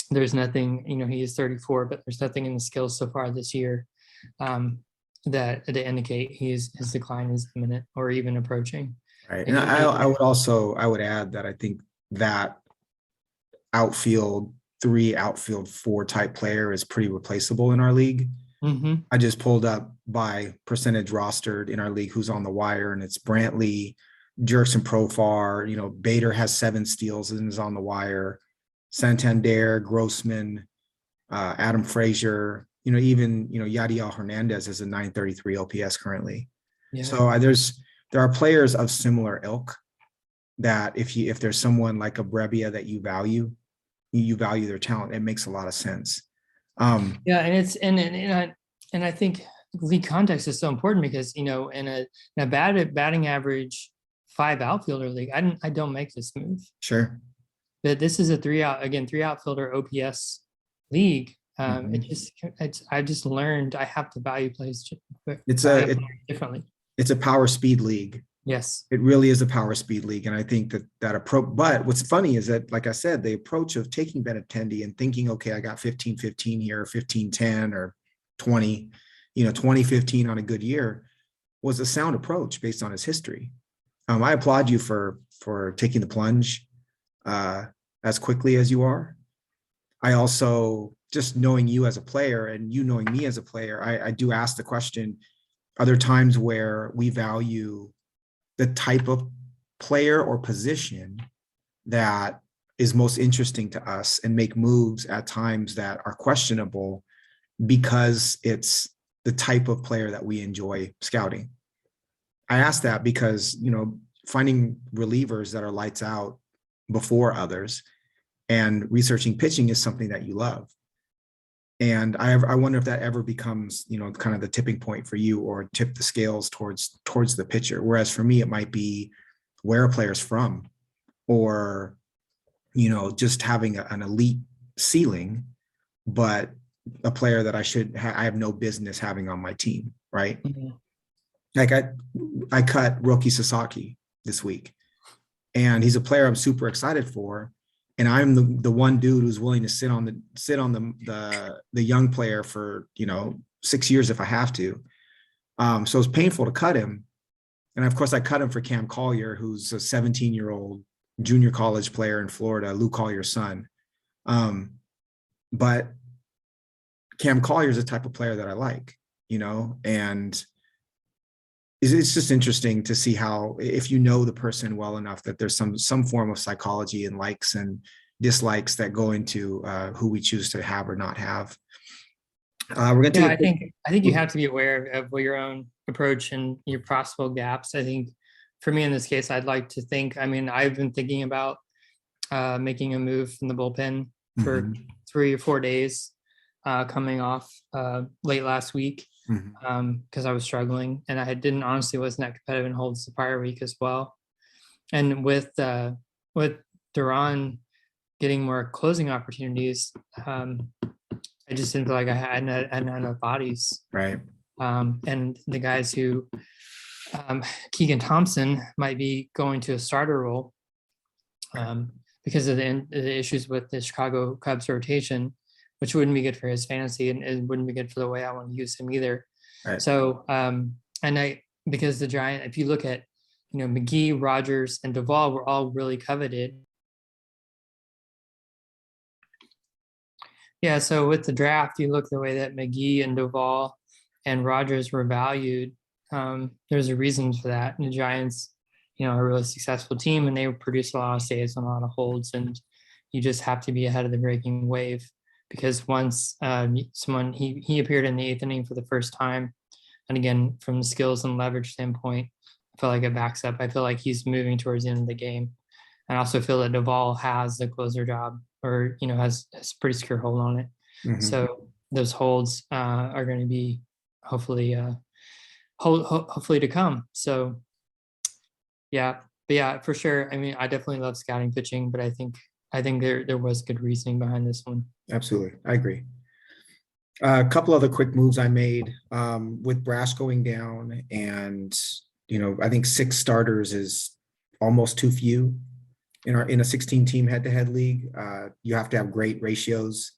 There's nothing, he is 34, but there's nothing in the skills so far this year that indicate his decline is imminent or even approaching. Right. And I would add that I think that outfield 3, outfield 4 type player is pretty replaceable in our league. Mm-hmm. I just pulled up by percentage rostered in our league who's on the wire, and it's Brantley, Jerks and Profar. Bader has 7 steals and is on the wire. Santander, Grossman, Adam Frazier, even Yadiel Hernandez is a 933 OPS currently. Yeah. So there are players of similar ilk that if there's someone like a Brebbia that you value their talent, it makes a lot of sense. Yeah, and I think league context is so important because in a batting average 5 outfielder league, I don't make this move. Sure. But this is a 3 outfielder OPS league. I just learned I have to value plays differently. It's a power speed league. Yes, it really is a power speed league. And I think that approach, but what's funny is that, like I said, the approach of taking Benintendi and thinking, okay, I got 15-15 here, 15-10 or 20, 20-15 on a good year was a sound approach based on his history. I applaud you for taking the plunge as quickly as you are. I also, just knowing you as a player and you knowing me as a player, I do ask the question, are there times where we value the type of player or position that is most interesting to us and make moves at times that are questionable because it's the type of player that we enjoy scouting? I ask that because, finding relievers that are lights out before others and researching pitching is something that you love. And I wonder if that ever becomes, kind of the tipping point for you or tip the scales towards the pitcher. Whereas for me, it might be where a player's from or, just having an elite ceiling, but a player that I have no business having on my team. Right. Mm-hmm. Like I cut Roki Sasaki this week and he's a player I'm super excited for. And I'm the one dude who's willing to sit on the young player for 6 years if I have to. So it's painful to cut him, and of course I cut him for Cam Collier, who's a 17-year-old junior college player in Florida, Lou Collier's son. But Cam Collier is the type of player that I like, and it's just interesting to see how, if you know the person well enough, that there's some form of psychology and likes and dislikes that go into who we choose to have or not have. We're going to. I think you have to be aware of your own approach and your possible gaps. I think for me in this case, I'd like to think. I've been thinking about making a move from the bullpen for 3 or 4 days, coming off late last week. Because I was struggling and I wasn't that competitive in holds the prior week as well. And with Duran getting more closing opportunities, I just didn't feel like I had enough bodies. Right. And the guys who Keegan Thompson might be going to a starter role because of the issues with the Chicago Cubs rotation, which wouldn't be good for his fantasy and it wouldn't be good for the way I want to use him either. Right. So, because the Giant, if you look at, McGee, Rogers, and Duvall were all really coveted. Yeah. So with the draft, you look the way that McGee and Duvall and Rogers were valued. There's a reason for that. And the Giants, are a really successful team and they produce a lot of saves and a lot of holds. And you just have to be ahead of the breaking wave. Because once he appeared in the 8th inning for the first time, and again from the skills and leverage standpoint, I feel like it backs up. I feel like he's moving towards the end of the game. And I also feel that Duvall has the closer job, or has a pretty secure hold on it. Mm-hmm. So those holds are going to be hopefully to come. So yeah, but yeah, for sure. I definitely love scouting pitching, but I think there was good reasoning behind this one. Absolutely. I agree. A couple other quick moves I made with Brass going down and, I think 6 starters is almost too few in a 16 team head-to-head league. You have to have great ratios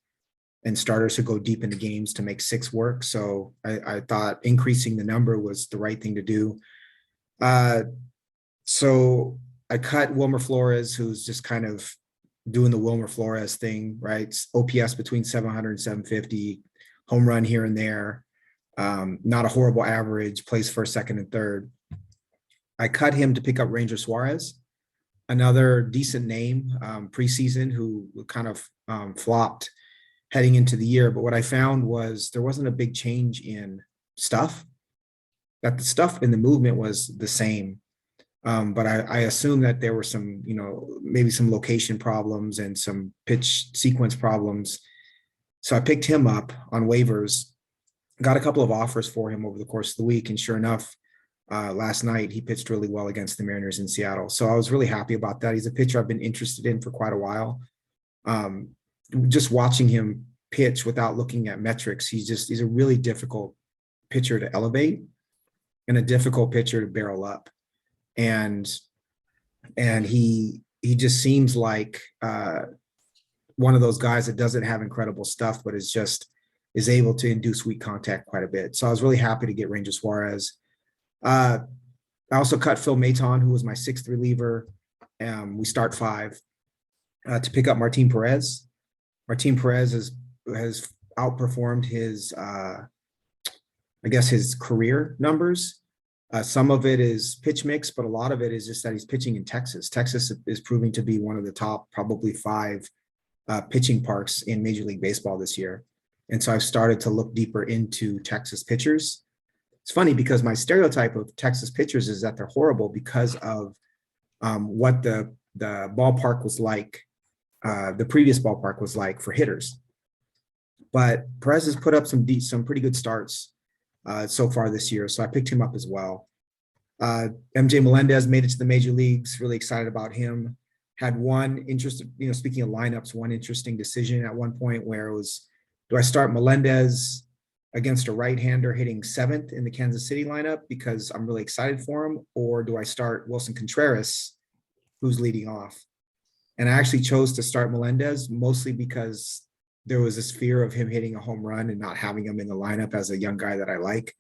and starters who go deep into games to make 6 work. So I thought increasing the number was the right thing to do. So I cut Wilmer Flores, who's just kind of doing the Wilmer Flores thing, right? OPS between 700 and 750, home run here and there. Not a horrible average, plays first, second, and third. I cut him to pick up Ranger Suarez, another decent name preseason who kind of flopped heading into the year. But what I found was there wasn't a big change in stuff, that the stuff in the movement was the same. But I assume that there were some, maybe some location problems and some pitch sequence problems. So I picked him up on waivers, got a couple of offers for him over the course of the week. And sure enough, last night he pitched really well against the Mariners in Seattle. So I was really happy about that. He's a pitcher I've been interested in for quite a while. Just watching him pitch without looking at metrics, he's a really difficult pitcher to elevate and a difficult pitcher to barrel up. And he just seems like one of those guys that doesn't have incredible stuff, but is able to induce weak contact quite a bit. So I was really happy to get Ranger Suarez. I also cut Phil Maton, who was my 6th reliever. We start 5 to pick up Martin Perez. Martin Perez has outperformed his, his career numbers. Some of it is pitch mix, but a lot of it is just that he's pitching in Texas. Texas is proving to be one of the top, probably 5 pitching parks in Major League Baseball this year. And so I've started to look deeper into Texas pitchers. It's funny because my stereotype of Texas pitchers is that they're horrible because of what the ballpark was like, the previous ballpark was like for hitters. But Perez has put up some pretty good starts so far this year. So I picked him up as well. MJ Melendez made it to the major leagues. Really excited about him. Had one interesting, speaking of lineups, one interesting decision at one point where it was, do I start Melendez against a right-hander hitting 7th in the Kansas City lineup because I'm really excited for him, or do I start Wilson Contreras, who's leading off? And I actually chose to start Melendez mostly because there was this fear of him hitting a home run and not having him in the lineup as a young guy that I like.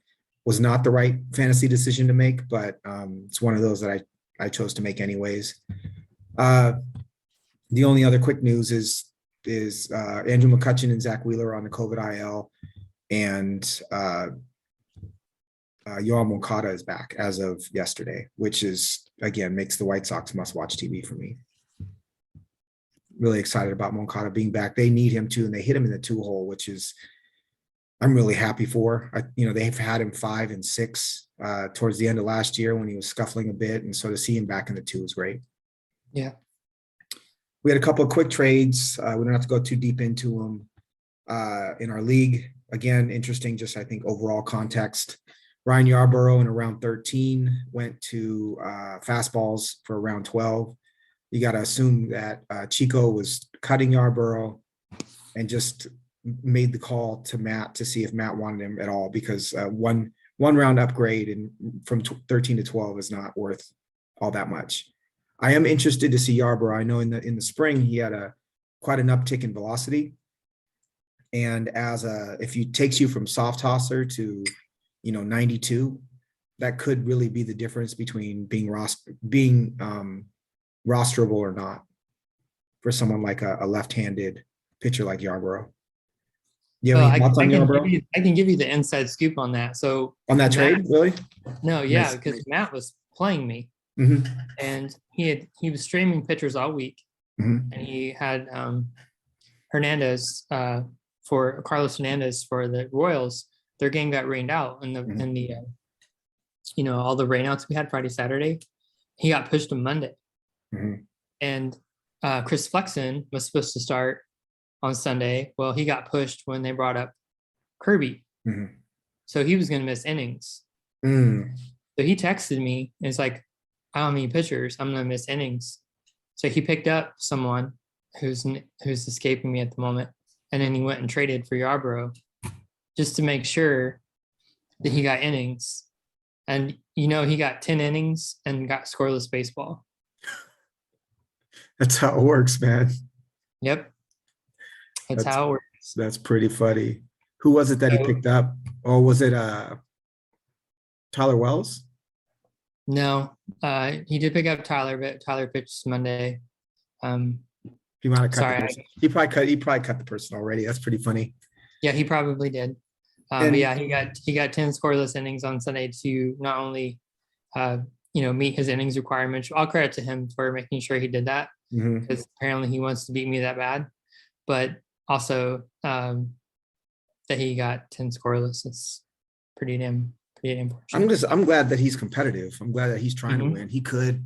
Was not the right fantasy decision to make, but it's one of those that I chose to make anyways. The only other quick news is Andrew McCutchen and Zach Wheeler on the COVID IL, and Yoel Moncada is back as of yesterday, which is, again, makes the White Sox must-watch TV for me. Really excited about Moncada being back. They need him too, and they hit him in the 2-hole, which is I'm really happy for. They've had him 5 and 6 towards the end of last year when he was scuffling a bit, and so to see him back in the 2 is great. Yeah. We had a couple of quick trades. We don't have to go too deep into them in our league. Again, interesting, just I think overall context. Ryan Yarborough in around 13 went to fastballs for around 12. You got to assume that Chico was cutting Yarborough and just made the call to Matt to see if Matt wanted him at all, because one round upgrade and from 13 to 12 is not worth all that much. I am interested to see Yarborough. I know in the spring he had quite an uptick in velocity, and if he takes you from soft tosser to 92, that could really be the difference between being rosterable or not for someone like a left-handed pitcher like Yarborough. You have any thoughts on Yarborough? I can give you the inside scoop on that. So on that trade, really? No, yeah, because Matt was playing me, and he was streaming pitchers all week, and he had Hernandez for Carlos Hernandez for the Royals. Their game got rained out, and all the rainouts we had Friday, Saturday, he got pushed to Monday. And Chris Flexen was supposed to start on Sunday. Well, he got pushed when they brought up Kirby. So he was going to miss innings. So he texted me and it's like, I don't have any pitchers. I'm going to miss innings. So he picked up someone who's escaping me at the moment. And then he went and traded for Yarborough just to make sure that he got innings. And, he got 10 innings and got scoreless baseball. That's how it works, man. Yep. That's how it works. That's pretty funny. Who was it that he So, picked up? Or was it Tyler Wells? no, he did pick up Tyler, but Tyler pitched Monday. He might have cut the Sorry, person. He probably cut the person already. That's pretty funny. yeah, he probably did. But And yeah, he got 10 scoreless innings on Sunday to not only meet his innings requirements. All credit to him for making sure he did that, because apparently he wants to beat me that bad. But also that he got 10 scoreless. It's pretty damn fortunate. I'm glad that he's competitive. I'm glad that he's trying to Mhm. win. He could,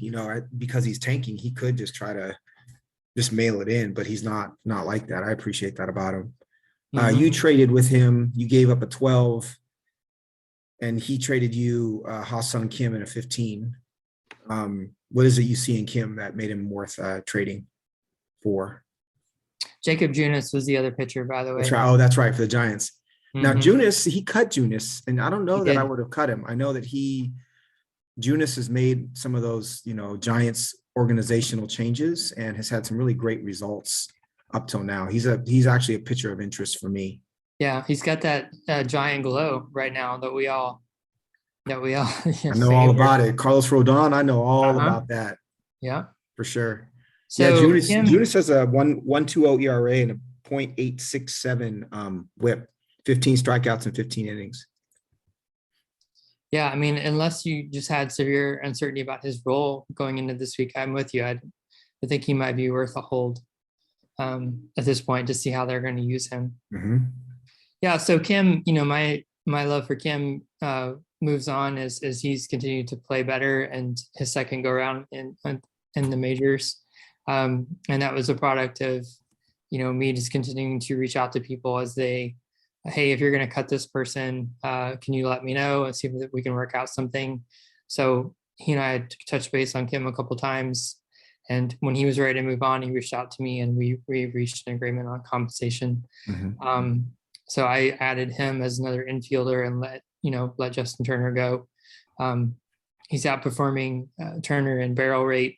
because he's tanking, he could just try to just mail it in, but he's not like that. I appreciate that about him. You traded with him. You gave up a 12, and he traded you Ha-Sung Kim in a 15. What is it you see in Kim that made him worth trading for? Jacob Junis was the other pitcher, by the way. That's right. Oh, that's right, for the Giants. Now, Junis, he cut Junis, and I don't know that I would have cut him. I know that Junis has made some of those, Giants organizational changes and has had some really great results up till now. He's actually a pitcher of interest for me. Yeah, he's got that giant glow right now that we all I know all about it. Carlos Rodon, I know all about that. Yeah, for sure. So yeah, Junis has a 1.20 ERA and a 0.867 WHIP, 15 strikeouts in 15 innings. Yeah, I mean, unless you just had severe uncertainty about his role going into this week, I'm with you. I think he might be worth a hold at this point to see how they're going to use him. Yeah, so Kim, my love for Kim moves on as he's continued to play better, and his second go around in the majors, and that was a product of me just continuing to reach out to people as they, hey, if you're going to cut this person, can you let me know and see if we can work out something. So he and I had touched base on Kim a couple times, and when he was ready to move on, he reached out to me, and we reached an agreement on compensation. So I added him as another infielder and let Justin Turner go. He's outperforming Turner in barrel rate,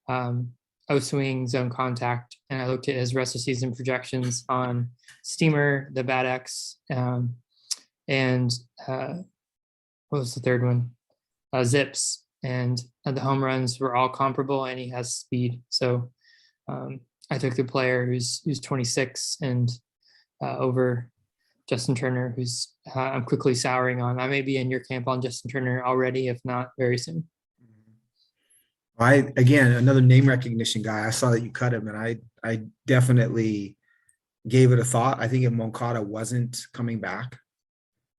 O-swing, zone contact, and I looked at his rest of season projections on Steamer, the Bad X, and what was the third one? Zips, and the home runs were all comparable, and he has speed. So I took the player who's 26 and over Justin Turner, who's I'm quickly souring on. I may be in your camp on Justin Turner already, if not very soon. Again, another name recognition guy. I saw that you cut him, and I definitely gave it a thought. I think if Moncada wasn't coming back,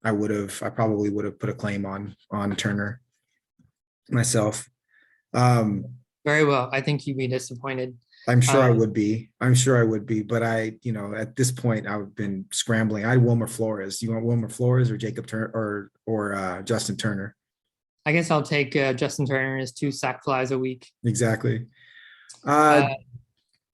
I probably would have put a claim on Turner myself. Very well. I think you'd be disappointed. I'm sure I would be. But at this point, I've been scrambling. I had Wilmer Flores. You want Wilmer Flores or Jacob Turner or Justin Turner? I guess I'll take Justin Turner as 2 sack flies a week. Exactly.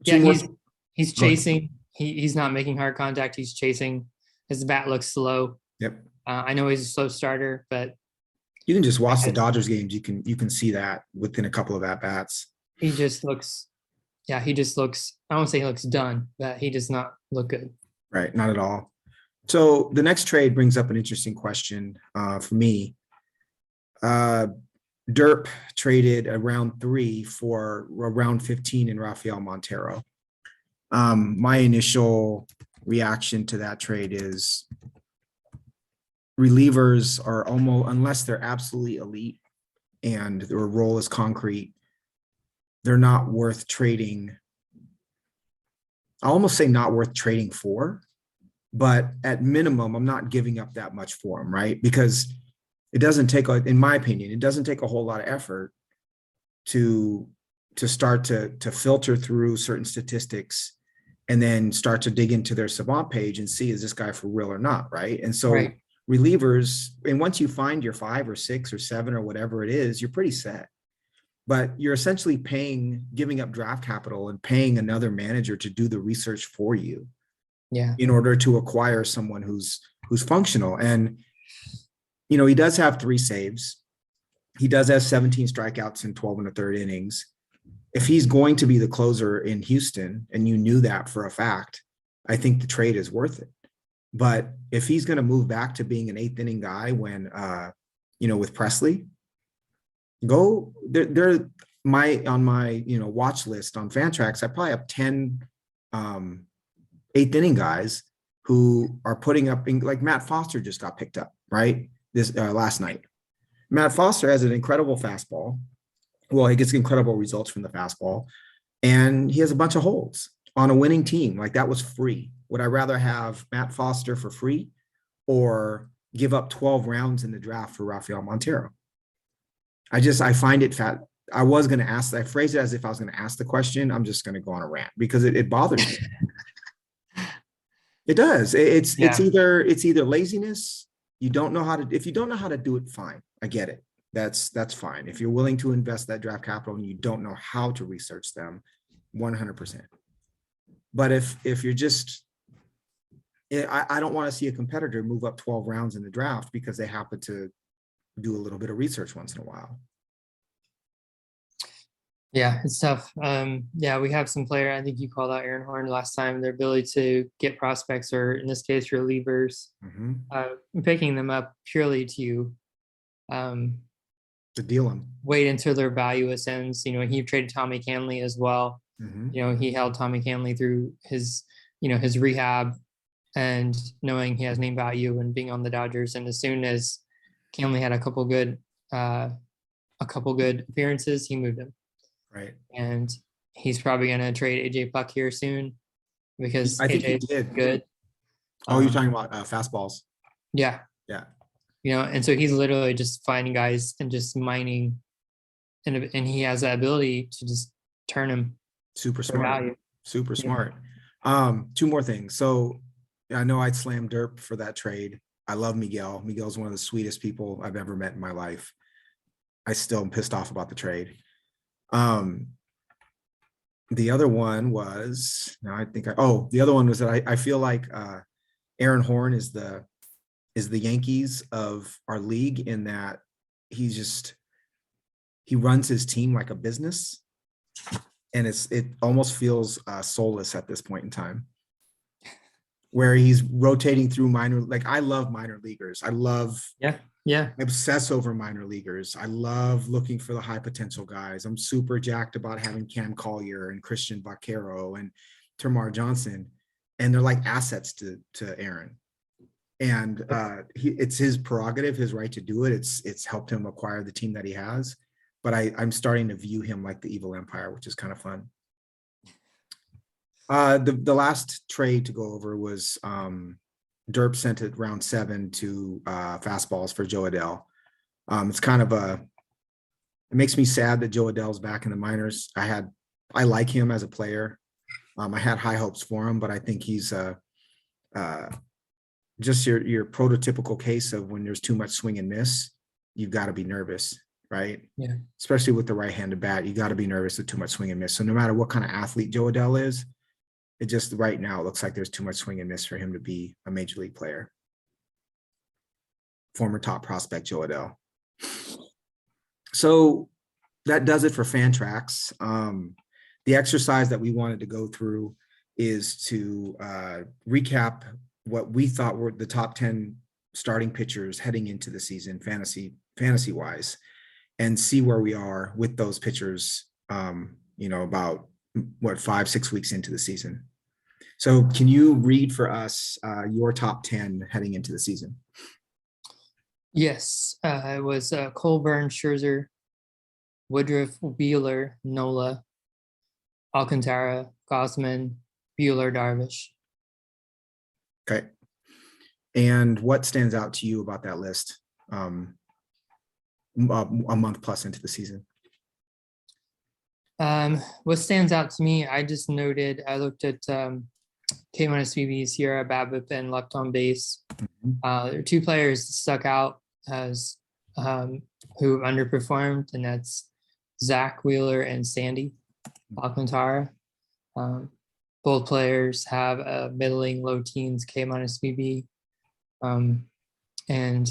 He's chasing. He's not making hard contact. He's chasing. His bat looks slow. Yep. I know he's a slow starter, but you can just watch the Dodgers games. You can see that within a couple of at bats. He just looks. I won't say he looks done, but he does not look good. Right. Not at all. So the next trade brings up an interesting question for me. Derp traded a round 3 for a round 15 in Rafael Montero. My initial reaction to that trade is relievers are almost, unless they're absolutely elite and their role is concrete, they're not worth trading. I'll almost say not worth trading for, but at minimum, I'm not giving up that much for them, right? Because it doesn't take, in my opinion, it doesn't take a whole lot of effort to start to filter through certain statistics and then start to dig into their savant page and see, is this guy for real or not, right? And so relievers, and once you find your 5 or 6 or 7 or whatever it is, you're pretty set. But you're essentially giving up draft capital and paying another manager to do the research for you, in order to acquire someone who's functional. And he does have 3 saves. He does have 17 strikeouts in 12 1/3 innings. If he's going to be the closer in Houston, and you knew that for a fact, I think the trade is worth it. But if he's going to move back to being an eighth inning guy when, with Presley, go there. On my watch list on Fantrax, I probably have 10 eighth inning guys who are putting up like Matt Foster just got picked up right this last night. Matt Foster has an incredible fastball. Well, he gets incredible results from the fastball, and he has a bunch of holes on a winning team. Like that was free. Would I rather have Matt Foster for free or give up 12 rounds in the draft for Rafael Montero? I find it fat. I was going to ask, I phrased it as if I was going to ask the question. I'm just going to go on a rant because it bothers me. It does. It's either laziness. You don't know how to, if you don't know how to do it, fine. I get it. That's fine. If you're willing to invest that draft capital and you don't know how to research them, 100%. But if you're just, I don't want to see a competitor move up 12 rounds in the draft because they happen to do a little bit of research once in a while. Yeah, it's tough. Yeah, we have some player, I think you called out Aaron Horn last time, their ability to get prospects, or in this case, relievers, picking them up purely to deal them. Wait until their value ascends. He traded Tommy Canley as well. He held Tommy Canley through his rehab, and knowing he has name value and being on the Dodgers. And as soon as Canley had a couple good appearances, he moved him. Right. And he's probably going to trade AJ Puck here soon because I think AJ he did. Good. Oh, you're talking about fastballs. Yeah. Yeah. And so he's literally just finding guys and just mining, and he has that ability to just turn them. Super smart. Value. Super smart. Two more things. So I know I'd slam Derp for that trade. I love Miguel. Miguel's one of the sweetest people I've ever met in my life. I still am pissed off about the trade. The other one was, the other one was that I feel like Aaron Horn is the Yankees of our league, in that he runs his team like a business, and it almost feels soulless at this point in time, where he's rotating through I love minor leaguers. I obsess over minor leaguers. I love looking for the high potential guys. I'm super jacked about having Cam Collier and Christian Vaquero and Termarr Johnson, and they're like assets to Aaron. And it's his prerogative, his right to do it. It's helped him acquire the team that he has. But I'm starting to view him like the evil empire, which is kind of fun. The last trade to go over was Derp sent it round 7 to fastballs for Joe Adell. It's kind of it makes me sad that Joe Adell's back in the minors. I like him as a player. I had high hopes for him, but I think he's just your prototypical case of when there's too much swing and miss, you've got to be nervous, right? Yeah. Especially with the right-handed bat, you got to be nervous with too much swing and miss. So no matter what kind of athlete Joe Adell is, it just right now it looks like there's too much swing and miss for him to be a major league player. Former top prospect Joe Adell. So that does it for Fantrax. The exercise that we wanted to go through is to recap what we thought were the top 10 starting pitchers heading into the season, fantasy wise, and see where we are with those pitchers, about 5-6 weeks into the season. So can you read for us your top 10 heading into the season? Yes, it was Colburn, Scherzer, Woodruff, Wheeler, Nola, Alcantara, Gosman, Bueller, Darvish. Okay. And what stands out to you about that list a month plus into the season? What stands out to me, I just noted, I looked at K-BB, Sierra BABIP, and left on base. There are 2 players that stuck out as who underperformed, and that's Zach Wheeler and Sandy Alcantara. Both players have a middling low teens K-BB. And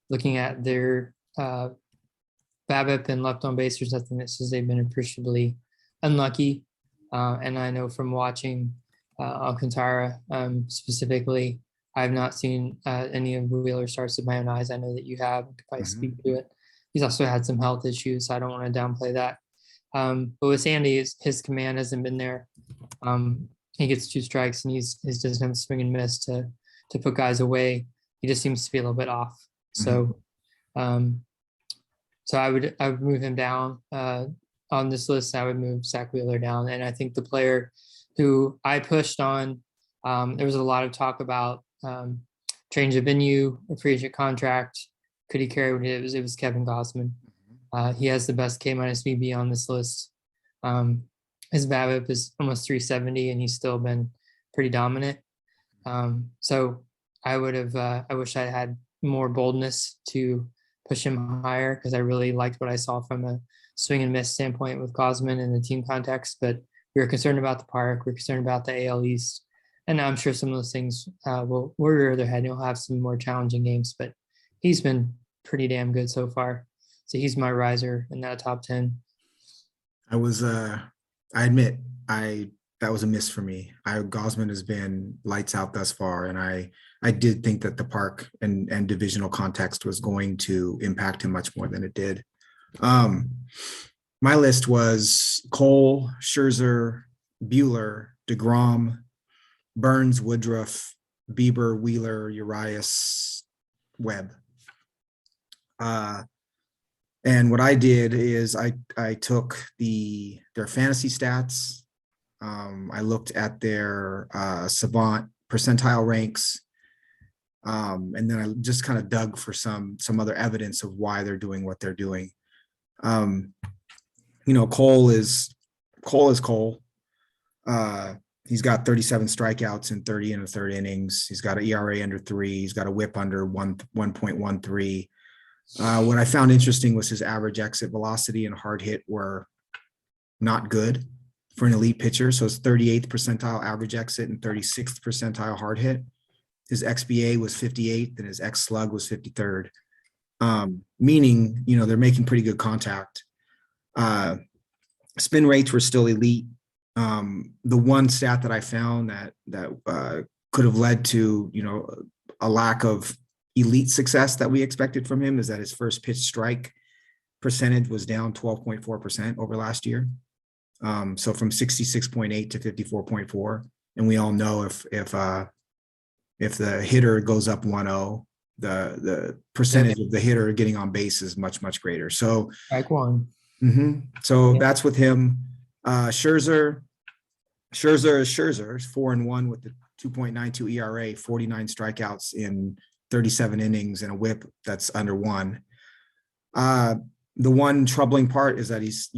looking at their BABIP and left on base, there's nothing that says they've been appreciably unlucky. And I know from watching Alcantara specifically, I've not seen any of Wheeler's starts with my own eyes. I know that you have, could probably speak to it. He's also had some health issues, so I don't want to downplay that. But with Sandy, his command hasn't been there. He gets 2 strikes and he doesn't have a swing and miss to put guys away. He just seems to be a little bit off. So, so I would move him down on this list. I would move Zach Wheeler down, and I think the player who I pushed on, there was a lot of talk about change of venue, a free agent contract. Could he carry what it was? It was Kevin Gausman. He has the best K minus BB on this list. His BABIP is almost 370, and he's still been pretty dominant. So I would have. I wish I had more boldness to push him higher, because I really liked what I saw from a swing and miss standpoint with Gausman in the team context. But we were concerned about the park. We're concerned about the AL East, and I'm sure some of those things will rear their head. He'll have some more challenging games, but he's been pretty damn good so far. So he's my riser in that top 10. I admit, that was a miss for me. Gausman has been lights out thus far, and I did think that the park and divisional context was going to impact him much more than it did. My list was Cole, Scherzer, Buehler, DeGrom, Burns, Woodruff, Bieber, Wheeler, Urias, Webb. And what I did is I took their fantasy stats. I looked at their savant percentile ranks. And then I just kind of dug for some other evidence of why they're doing what they're doing. Cole is Cole. He's got 37 strikeouts in 30 and a third innings. He's got an ERA under 3. He's got a WHIP under 1.13. What I found interesting was his average exit velocity and hard hit were not good for an elite pitcher. So it's 38th percentile average exit and 36th percentile hard hit. His XBA was 58th and his X slug was 53rd. Meaning, they're making pretty good contact. Spin rates were still elite. The one stat that I found that could have led to, a lack of elite success that we expected from him is that his first pitch strike percentage was down 12.4% over last year. So from 66.8 to 54.4. And we all know if the hitter goes up 1-0, the percentage of the hitter getting on base is much, much greater. So Strike one. So that's with him. Scherzer is 4-1 with the 2.92 ERA, 49 strikeouts in 37 innings and a WHIP that's under 1. The one troubling part is that he's,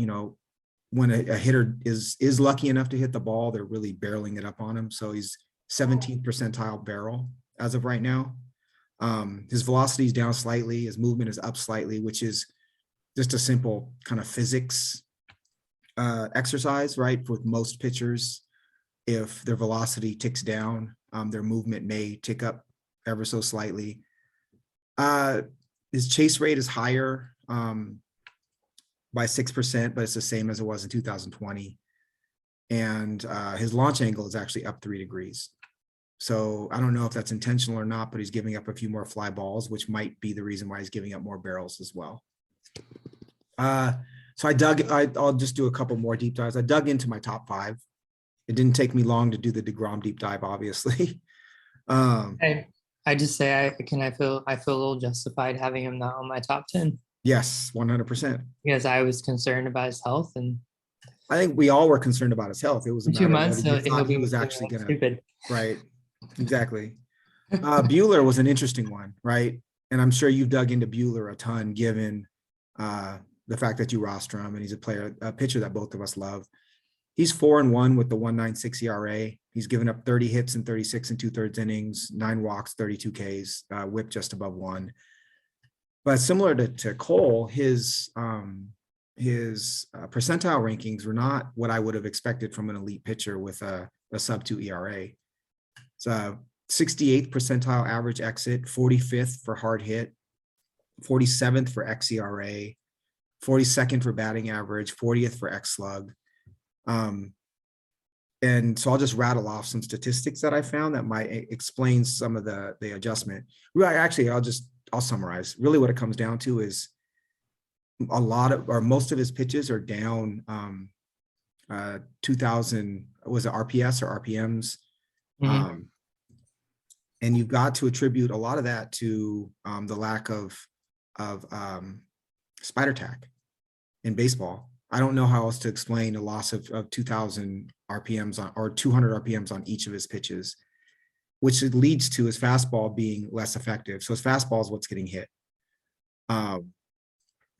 when a hitter is lucky enough to hit the ball, they're really barreling it up on him. So he's 17th percentile barrel as of right now. His velocity is down slightly. His movement is up slightly, which is just a simple kind of physics exercise, right? With most pitchers, if their velocity ticks down, their movement may tick up ever so slightly. His chase rate is higher by 6%, but it's the same as it was in 2020. And his launch angle is actually up 3 degrees. So I don't know if that's intentional or not, but he's giving up a few more fly balls, which might be the reason why he's giving up more barrels as well. So I'll just do a couple more deep dives. I dug into my top 5. It didn't take me long to do the DeGrom deep dive, obviously. I just say I feel a little justified having him not on my top 10. Yes, 100%. Because I was concerned about his health, and I think we all were concerned about his health. It was a 2 months he was actually going to. Stupid. Right. Exactly. Buehler was an interesting one, right? And I'm sure you've dug into Buehler a ton, given the fact that you roster him, and he's a pitcher that both of us love. He's 4-1 with the 1.96 ERA. He's given up 30 hits in 36 and 2/3 innings, 9 walks, 32 Ks, WHIP just above 1. But similar to Cole, his percentile rankings were not what I would have expected from an elite pitcher with a sub-2 ERA. It's 68th percentile average exit, 45th for hard hit, 47th for xERA, 42nd for batting average, 40th for X slug. And so I'll just rattle off some statistics that I found that might explain some of the adjustment. Right, actually, I'll summarize. Really what it comes down to is a lot of, or most of his pitches are down 2000, was it RPS or RPMs? Mhm. And you've got to attribute a lot of that to the lack of spider tack in baseball. I don't know how else to explain a loss of 2000 RPMs on, or 200 RPMs on each of his pitches, which leads to his fastball being less effective. So his fastball is what's getting hit.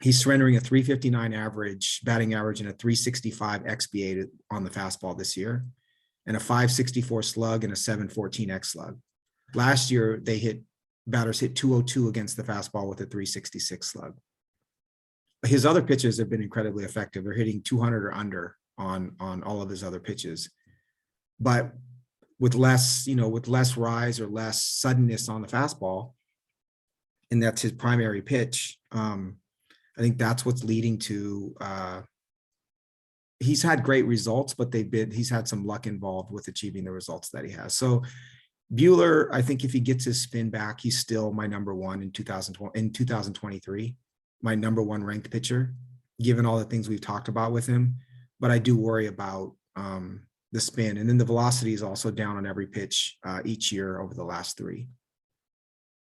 He's surrendering a 359 average, batting average, and a 365 XBA on the fastball this year, and a 564 slug and a 714 X slug. Last year, batters hit 202 against the fastball with a 366 slug. His other pitches have been incredibly effective. They're hitting 200 or under on all of his other pitches, but with less, with less rise or less suddenness on the fastball, and that's his primary pitch. I think that's what's leading to. He's had great results, but he's had some luck involved with achieving the results that he has. So Buehler, I think if he gets his spin back, he's still my number one in 2023, my number one ranked pitcher, given all the things we've talked about with him. But I do worry about the spin, and then the velocity is also down on every pitch each year over the last three.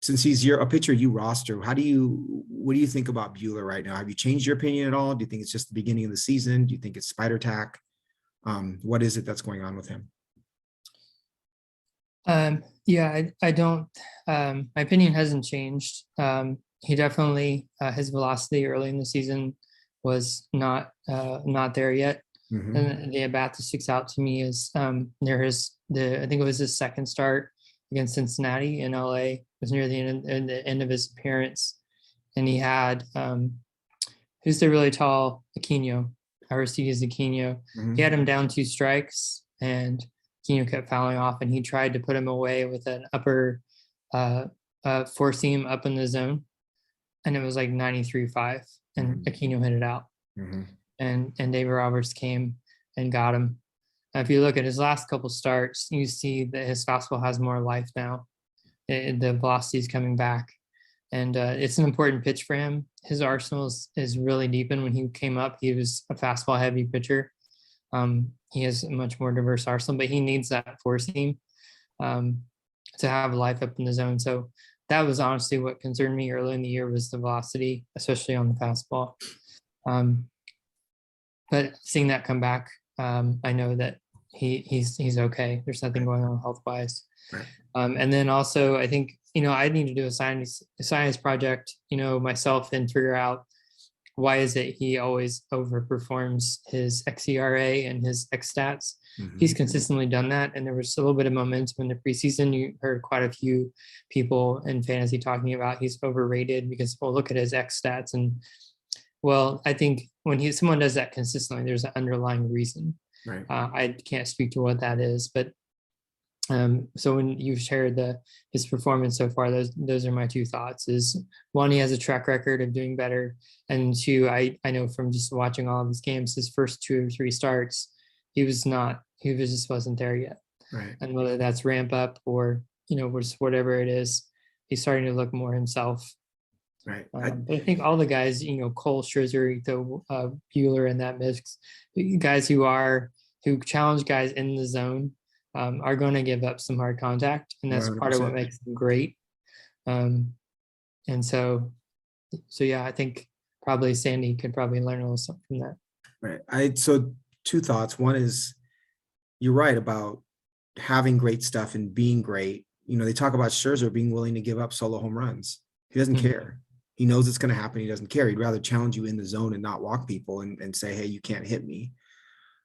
Since he's a pitcher you roster, what do you think about Buehler right now? Have you changed your opinion at all? Do you think it's just the beginning of the season? Do you think it's spider tack? What is it that's going on with him? Yeah, I don't, my opinion hasn't changed. He definitely, his velocity early in the season was not there yet. Mm-hmm. And the at bat that sticks out to me is I think it was his second start against Cincinnati in LA. It was near the end of his appearance, and he had who's the really tall Aquino, Aristides Aquino. Mm-hmm. He had him down 2 strikes, and Aquino kept fouling off, and he tried to put him away with an upper four seam up in the zone, and it was like 93.5, and Aquino hit it out. And David Roberts came and got him. If you look at his last couple starts, you see that his fastball has more life now. The velocity is coming back, and it's an important pitch for him. His arsenal is really deepened. When he came up, he was a fastball heavy pitcher. He has a much more diverse arsenal, but he needs that four seam to have life up in the zone. So that was honestly what concerned me early in the year, was the velocity, especially on the fastball. But seeing that come back, I know that he's okay. There's nothing going on health wise. Right. And then also, I think, I need to do a science project, myself, and figure out why is it he always overperforms his xERA and his xStats. He's consistently done that, and there was a little bit of momentum in the preseason. You heard quite a few people in fantasy talking about he's overrated because, well, look at his xStats. And well, I think when someone does that consistently, there's an underlying reason. Right. I can't speak to what that is, but so when you've shared his performance so far, those are my two thoughts. Is one, he has a track record of doing better, and two, I know from just watching all of his games, his first 2 or 3 starts, he just wasn't there yet. Right. And whether that's ramp up or whatever it is, he's starting to look more himself. Right. But I think all the guys, Cole, Scherzer, Buehler, and that mix, guys who challenge guys in the zone, are going to give up some hard contact, and that's 100%. Part of what makes them great. And so yeah, I think probably Sandy could probably learn a little something from that. Right. So 2 thoughts. One is, you're right about having great stuff and being great. They talk about Scherzer being willing to give up solo home runs. He doesn't care. He knows it's going to happen. He doesn't care. He'd rather challenge you in the zone and not walk people and say, hey, you can't hit me.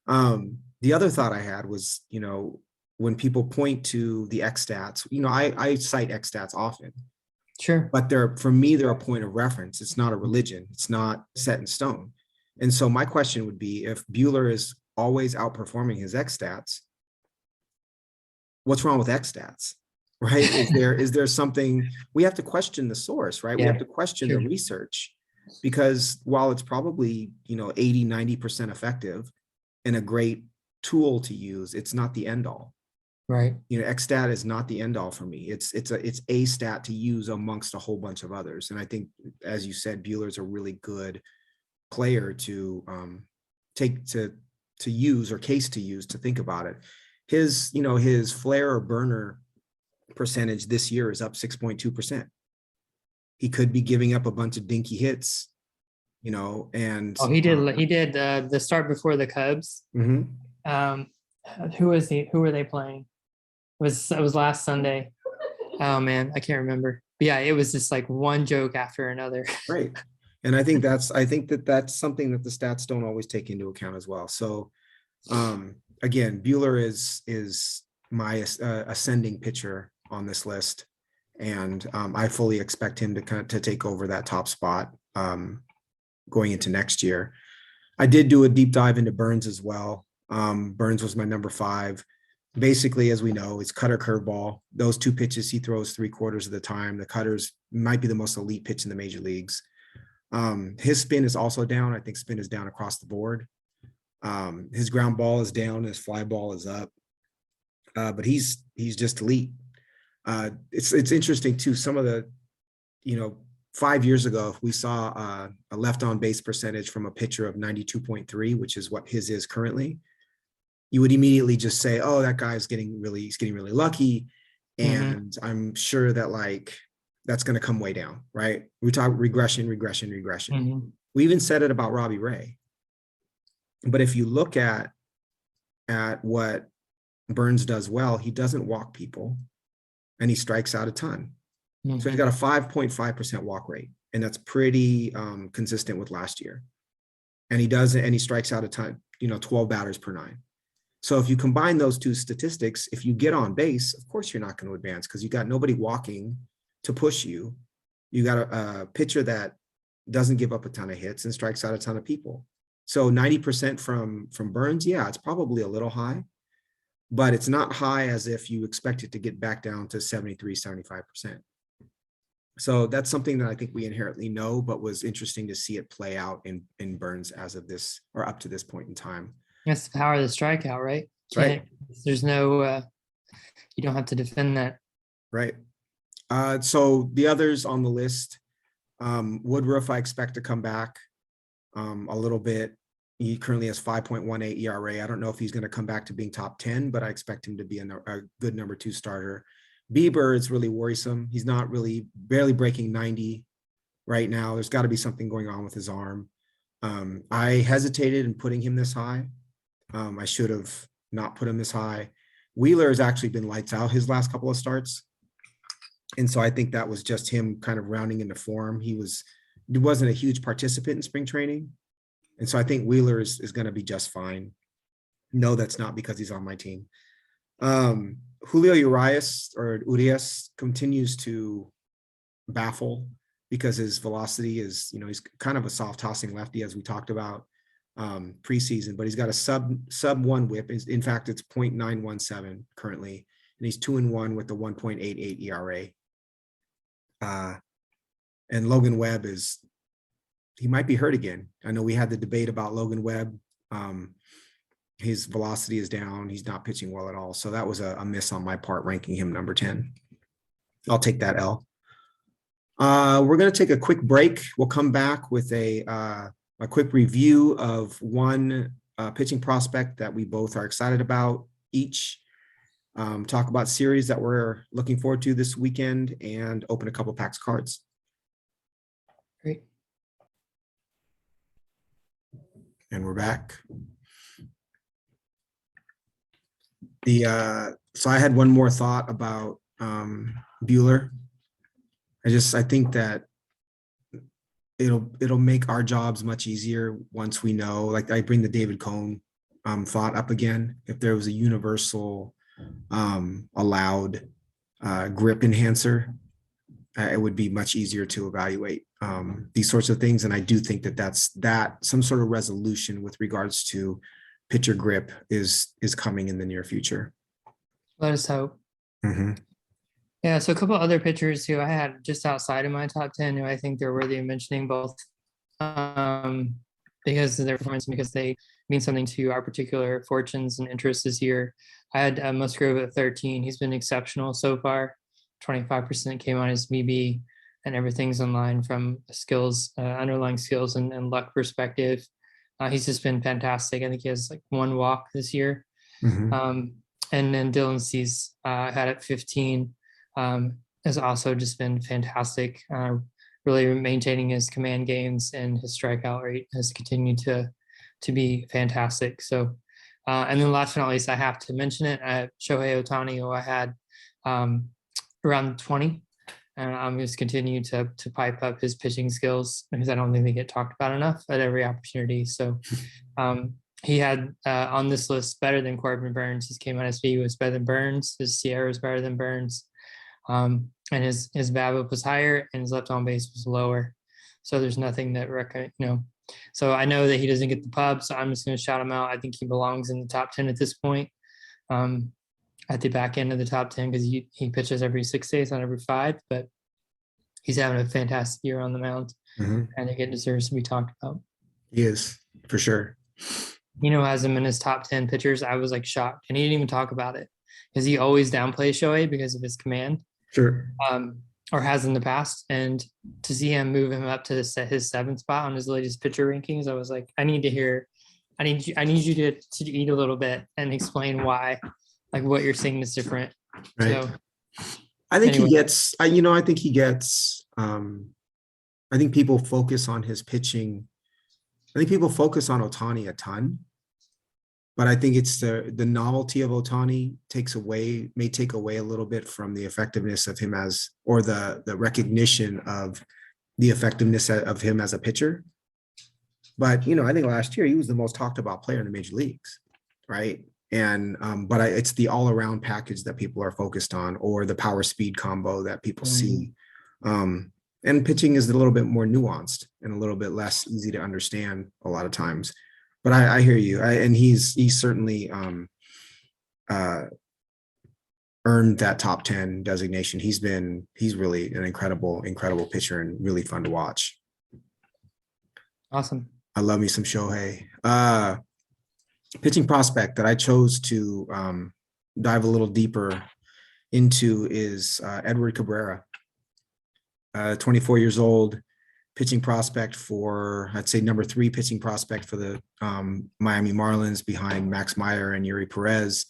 The other thought I had was, when people point to the xStats, I cite xStats often. Sure. But for me, they're a point of reference. It's not a religion. It's not set in stone. And so my question would be, if Buehler is always outperforming his xStats, what's wrong with xStats? Right? Is there something, we have to question the source, right? Yeah. We have to question the research, because while it's probably, 80, 90% effective and a great tool to use. It's not the end all. Right. You know, XStat is not the end all for me. It's a stat to use amongst a whole bunch of others. And I think, as you said, Bueller's a really good player to take to use, or case to use, to think about it. His, you know, his flare or burner percentage this year is up 6.2%. He could be giving up a bunch of dinky hits, you know, and Oh, he did the start before the Cubs. Who were they playing? It was last Sunday. Oh man, I can't remember. But yeah, it was just like one joke after another. Right. And I think that's something that the stats don't always take into account as well. So again, Buehler is my ascending pitcher on this list. And I fully expect him to take over that top spot going into next year. I did do a deep dive into Burns as well. Burns was my number 5. Basically, as we know, it's cutter curveball. Those 2 pitches he throws 3/4 of the time. The cutters might be the most elite pitch in the major leagues. His spin is also down. I think spin is down across the board. His ground ball is down. His fly ball is up. But he's just elite. It's interesting too. Some of the, you know, 5 years ago, if we saw a left on base percentage from a pitcher of 92.3, which is what his is currently, you would immediately just say, oh, that guy's getting really lucky. And I'm sure that like, that's going to come way down, right? We talk regression. We even said it about Robbie Ray. But if you look at what Burns does well, he doesn't walk people and he strikes out a ton. So he's got a 5.5% walk rate, and that's pretty consistent with last year. And he strikes out a ton, you know, 12 batters per 9. So if you combine those 2 statistics, if you get on base, of course you're not going to advance because you got nobody walking to push you. You got a pitcher that doesn't give up a ton of hits and strikes out a ton of people. So 90% from Burns, yeah, it's probably a little high, but it's not high as if you expect it to get back down to 73, 75%. So that's something that I think we inherently know, but was interesting to see it play out in Burns as of this, or up to this point in time. That's the power of the strikeout, right? Right. There's no, you don't have to defend that. Right. So the others on the list, Woodruff, I expect to come back a little bit. He currently has 5.18 ERA. I don't know if he's going to come back to being top 10, but I expect him to be a good number 2 starter. Bieber is really worrisome. He's not really, barely breaking 90 right now. There's got to be something going on with his arm. I hesitated in putting him this high. I should have not put him this high. Wheeler has actually been lights out his last couple of starts. And so I think that was just him kind of rounding into form. He wasn't a huge participant in spring training. And so I think Wheeler is going to be just fine. No, that's not because he's on my team. Julio Urias continues to baffle because his velocity is, you know, he's kind of a soft tossing lefty, as we talked about preseason, but he's got a sub 1 whip. In fact, it's 0.917 currently, and he's 2-1 with the 1.88 ERA. And Logan Webb he might be hurt again. I know we had the debate about Logan Webb. His velocity is down. He's not pitching well at all. So that was a miss on my part, ranking him number 10. I'll take that L. We're going to take a quick break. We'll come back with a quick review of one pitching prospect that we both are excited about each. Talk about series that we're looking forward to this weekend, and open a couple packs of cards. Great. And we're back. So I had one more thought about Buehler. I think that it'll make our jobs much easier once we know, like I bring the David Cohn thought up again. If there was a universal allowed grip enhancer, it would be much easier to evaluate these sorts of things. And I do think that some sort of resolution with regards to pitcher grip is coming in the near future. Let us hope. Mm-hmm. Yeah, so a couple other pitchers who I had just outside of my top 10 who I think they're worthy of mentioning, both big because of their performance, because they mean something to our particular fortunes and interests this year. I had Musgrove at 13. He's been exceptional so far. 25% came on his BB, and everything's in line from skills, underlying skills and luck perspective. He's just been fantastic. I think he has like 1 walk this year. And then Dylan C's had at 15, has also just been fantastic. Really maintaining his command games, and his strikeout rate has continued to be fantastic. So, and then last but not least, I have to mention it. Shohei Ohtani, who I had around 20, and I'm just continuing to pipe up his pitching skills, because I don't think they get talked about enough at every opportunity. So he had on this list better than Corbin Burns. His K-SV was better than Burns. His Sierra was better than Burns. And his BABIP was higher, and his left on base was lower. So there's nothing that so I know that he doesn't get the pub, so I'm just going to shout him out. I think he belongs in the top 10 at this point, at the back end of the top 10, because he pitches every 6 days, not every 5, but he's having a fantastic year on the mound, and I think it deserves to be talked about. He is, for sure. Has him in his top 10 pitchers. I was like shocked, and he didn't even talk about it, because he always downplays Shohei because of his command. Sure. Or has in the past. And to see him move him up to his 7th spot on his latest pitcher rankings, I was like, I need you to eat a little bit and explain why, like what you're seeing is different. Right. So I think he gets, I think people focus on his pitching. I think people focus on Ohtani a ton, but I think it's the novelty of Ohtani may take away a little bit from the effectiveness of him or the recognition of the effectiveness of him as a pitcher. But, I think last year he was the most talked about player in the major leagues, right? And, it's the all around package that people are focused on, or the power speed combo that people see. And pitching is a little bit more nuanced and a little bit less easy to understand a lot of times. But I hear you. And he's certainly earned that top 10 designation. He's really an incredible pitcher and really fun to watch. Awesome. I love me some Shohei. Pitching prospect that I chose to dive a little deeper into is Edward Cabrera, 24 years old. Pitching prospect for, I'd say, number 3 pitching prospect for the Miami Marlins, behind Max Meyer and Yuri Perez.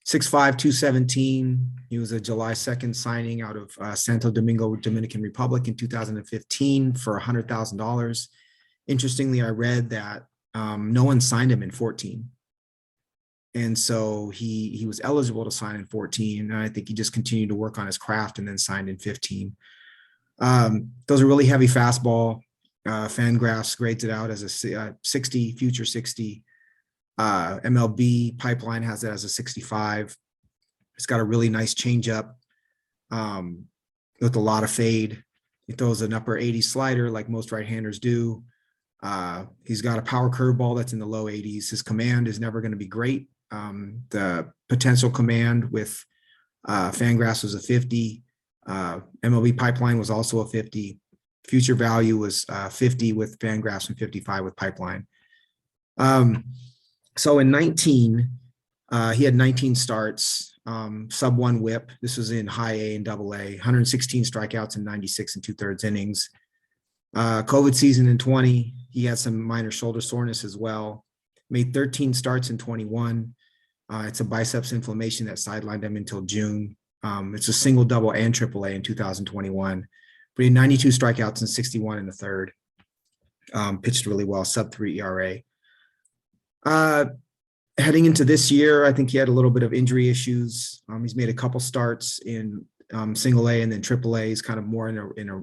6'5", 217. He was a July 2nd signing out of Santo Domingo, Dominican Republic in 2015 for $100,000. Interestingly, I read that no one signed him in 14. And so he was eligible to sign in 14. And I think he just continued to work on his craft and then signed in 15. Those are really heavy fastball. Fangraphs grades it out as a 60, future 60. MLB Pipeline has it as a 65. It's got a really nice changeup with a lot of fade. He throws an upper 80 slider like most right-handers do. He's got a power curveball that's in the low 80s. His command is never going to be great. The potential command with Fangraphs was a 50. MLB Pipeline was also a 50. Future value was 50 with Fangraphs and 55 with Pipeline. So in 19, he had 19 starts, sub 1 whip. This was in high A and double A, 116 strikeouts and 96 and 2/3 innings. COVID season in 20, he had some minor shoulder soreness as well. Made 13 starts in 21. It's a biceps inflammation that sidelined him until June. It's a single, double, and triple A in 2021. But he had 92 strikeouts and 61 in the third. Pitched really well, sub 3 ERA. Heading into this year, I think he had a little bit of injury issues. He's made a couple starts in single A and then triple A. He's kind of more in a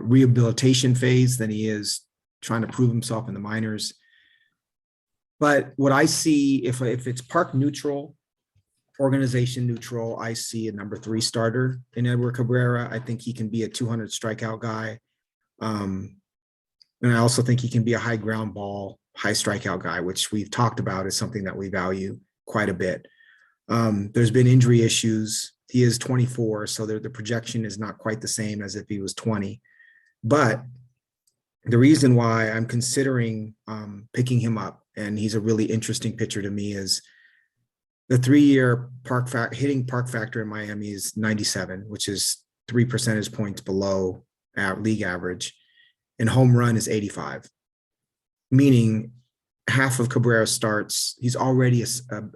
rehabilitation phase than he is trying to prove himself in the minors. But what I see, if it's park neutral, organization neutral, I see a number 3 starter in Edward Cabrera. I think he can be a 200 strikeout guy. And I also think he can be a high ground ball, high strikeout guy, which we've talked about is something that we value quite a bit. There's been injury issues. He is 24, so the projection is not quite the same as if he was 20. But the reason why I'm considering picking him up, and he's a really interesting pitcher to me, is the 3-year hitting park factor in Miami is 97, which is 3 percentage points below league average, and home run is 85, meaning half of Cabrera starts, he's already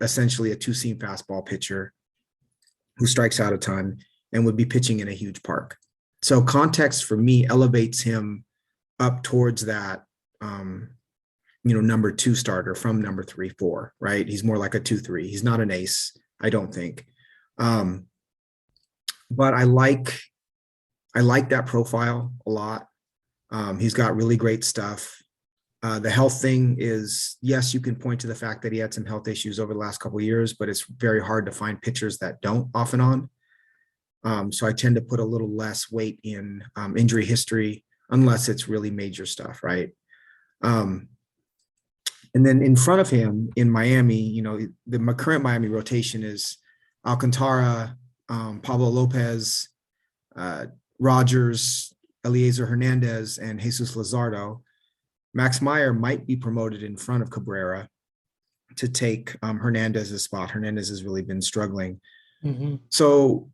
essentially a two-seam fastball pitcher who strikes out a ton and would be pitching in a huge park. So context for me elevates him up towards that, number 2 starter from number 3, 4, right? He's more like a 2-3. He's not an ace, I don't think. But I like that profile a lot. He's got really great stuff. The health thing is, yes, you can point to the fact that he had some health issues over the last couple of years, but it's very hard to find pitchers that don't off and on. So I tend to put a little less weight in injury history, unless it's really major stuff, right? And then in front of him in Miami, the current Miami rotation is Alcantara, Pablo Lopez, Rogers, Eliezer Hernandez, and Jesus Luzardo. Max Meyer might be promoted in front of Cabrera to take Hernandez's spot. Hernandez has really been struggling. Mm-hmm. So,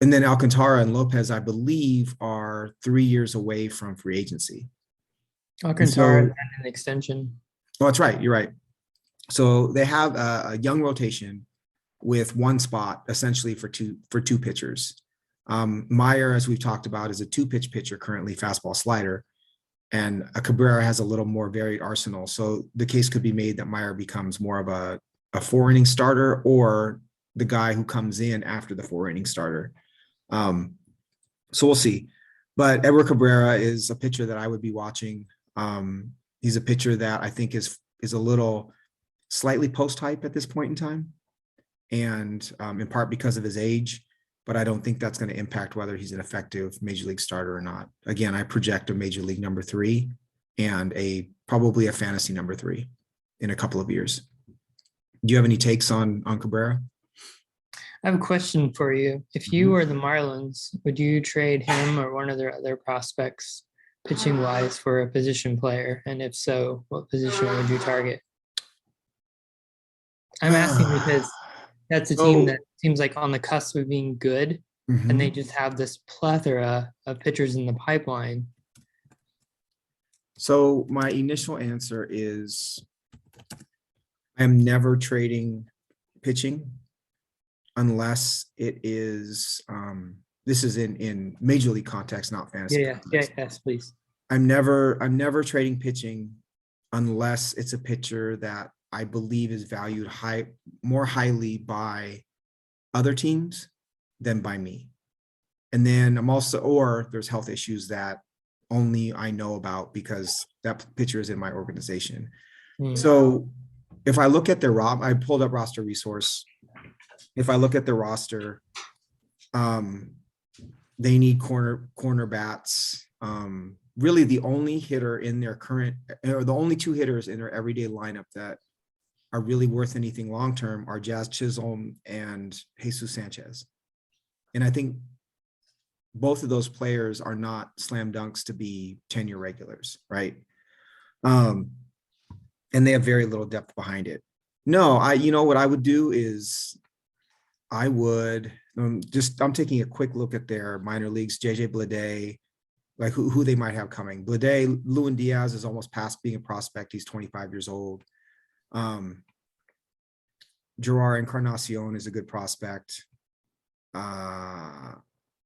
and then Alcantara and Lopez, I believe, are 3 years away from free agency. Alcantara had an extension. Oh, that's right. You're right. So they have a young rotation with one spot essentially for two pitchers. Meyer, as we've talked about, is a 2-pitch pitcher currently, fastball slider. And Cabrera has a little more varied arsenal. So the case could be made that Meyer becomes more of a 4-inning starter, or the guy who comes in after the 4-inning starter. So we'll see. But Edward Cabrera is a pitcher that I would be watching. He's a pitcher that I think is a little slightly post-hype at this point in time, and in part because of his age. But I don't think that's going to impact whether he's an effective major league starter or not. Again, I project a major league number 3 and probably a fantasy number 3 in a couple of years. Do you have any takes on Cabrera? I have a question for you. If you were the Marlins, would you trade him or one of their other prospects pitching wise for a position player? And if so, what position would you target? I'm asking because that's a team that seems like on the cusp of being good, and they just have this plethora of pitchers in the pipeline. So my initial answer is I'm never trading pitching unless it is, this is in major league context, not fantasy context. Yes, please. I'm never trading pitching unless it's a pitcher that I believe is valued more highly by other teams than by me. And then or there's health issues that only I know about because that pitcher is in my organization. So if I look at their I pulled up roster resource. If I look at the roster, they need corner bats. Really the only hitter in their current, or the only 2 hitters in their everyday lineup that are really worth anything long-term are Jazz Chisholm and Jesus Sanchez. And I think both of those players are not slam dunks to be 10-year regulars, right? And they have very little depth behind it. No, what I would do is I would I'm taking a quick look at their minor leagues, JJ Bleday, like who they might have coming. Bleday, Lewin Diaz is almost past being a prospect. He's 25 years old. Gerard Encarnacion is a good prospect.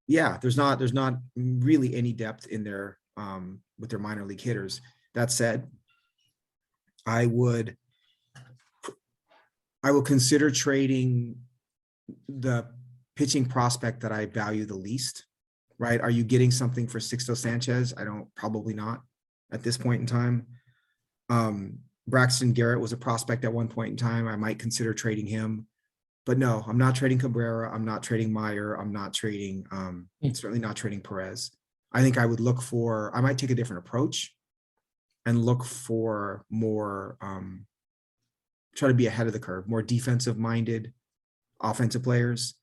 There's not really any depth in their with their minor league hitters. That said, I would consider trading the pitching prospect that I value the least, right? Are you getting something for Sixto Sanchez? Probably not at this point in time. Braxton Garrett was a prospect at one point in time. I might consider trading him, but no, I'm not trading Cabrera. I'm not trading Meyer. I'm not trading, certainly not trading Perez. I think I might take a different approach and look for more, try to be ahead of the curve, more defensive minded offensive players.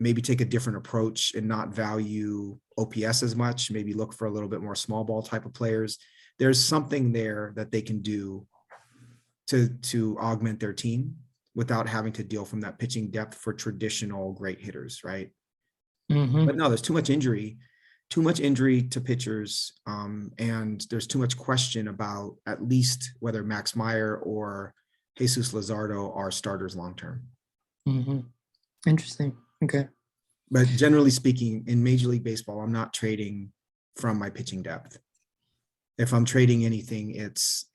maybe take a different approach and not value OPS as much, maybe look for a little bit more small ball type of players. There's something there that they can do to augment their team without having to deal from that pitching depth for traditional great hitters, right? But no, there's too much injury to pitchers, and there's too much question about at least whether Max Meyer or Jesus Luzardo are starters long-term. Interesting. Okay. But generally speaking, in Major League Baseball, I'm not trading from my pitching depth. If I'm trading anything, it's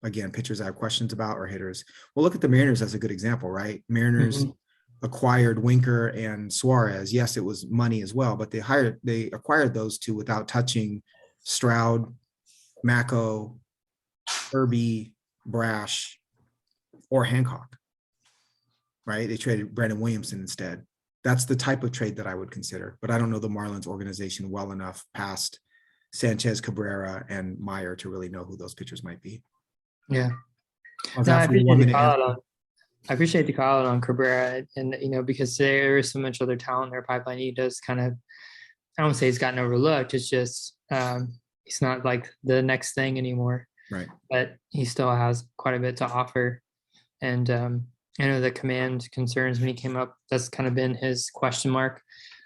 again, pitchers I have questions about or hitters. Well, look at the Mariners as a good example, right? Mariners acquired Winker and Suarez. Yes, it was money as well, but they acquired those two without touching Stroud, Mako, Kirby, Brash, or Hancock, right? They traded Brandon Williamson instead. That's the type of trade that I would consider, but I don't know the Marlins organization well enough past Sanchez, Cabrera, and Meyer to really know who those pitchers might be. Yeah. No, I appreciate the call out on Cabrera, and because there is so much other talent in their pipeline. He does kind of, I don't say he's gotten overlooked. It's just he's not like the next thing anymore. Right. But he still has quite a bit to offer. And I know the command concerns when he came up, that's kind of been his question mark.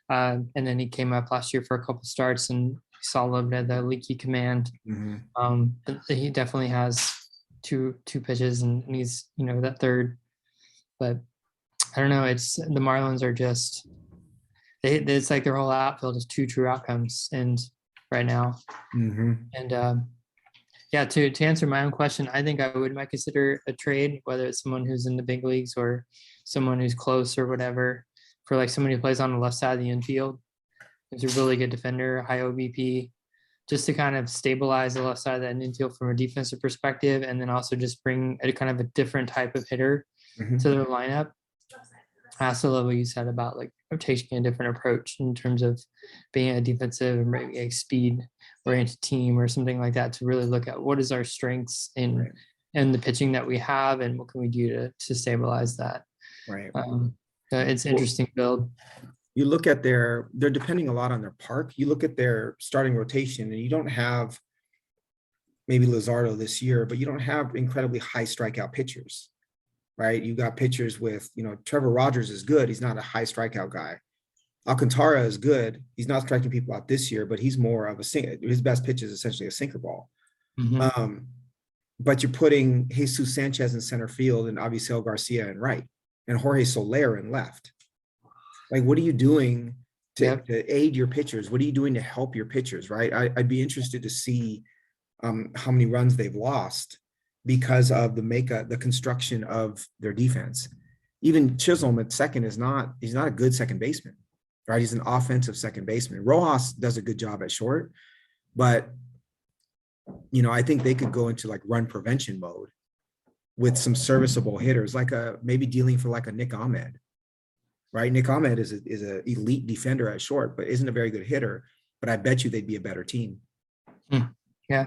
And then he came up last year for a couple starts and saw a little bit of the leaky command. But he definitely has two pitches and he's, that third. But I don't know. It's the Marlins are just, it's like their whole outfield is two true outcomes and right now. And yeah, to answer my own question, I think I might consider a trade, whether it's someone who's in the big leagues or someone who's close or whatever, for like someone who plays on the left side of the infield. He's a really good defender, high OBP, just to kind of stabilize the left side of that infield from a defensive perspective, and then also just bring a kind of a different type of hitter to their lineup. I also love what you said about like taking a different approach in terms of being a defensive and maybe a speed oriented team or something like that, to really look at what is our strengths in the pitching that we have and what can we do to stabilize that. Right. It's interesting build. You look at they're depending a lot on their park. You look at their starting rotation and you don't have maybe Luzardo this year, but you don't have incredibly high strikeout pitchers. Right? You got pitchers with, Trevor Rogers is good. He's not a high strikeout guy. Alcantara is good. He's not striking people out this year, but he's more of his best pitch is essentially a sinker ball. But you're putting Jesus Sanchez in center field and Avisail Garcia in right and Jorge Soler in left. Like, what are you doing to aid your pitchers? What are you doing to help your pitchers? Right? I'd be interested to see how many runs they've lost because of the construction of their defense. Even Chisholm at second he's not a good second baseman, right? He's an offensive second baseman. Rojas does a good job at short, but I think they could go into like run prevention mode with some serviceable hitters, like maybe dealing for like a Nick Ahmed, right? Nick Ahmed is an elite defender at short, but isn't a very good hitter, but I bet you they'd be a better team. Yeah.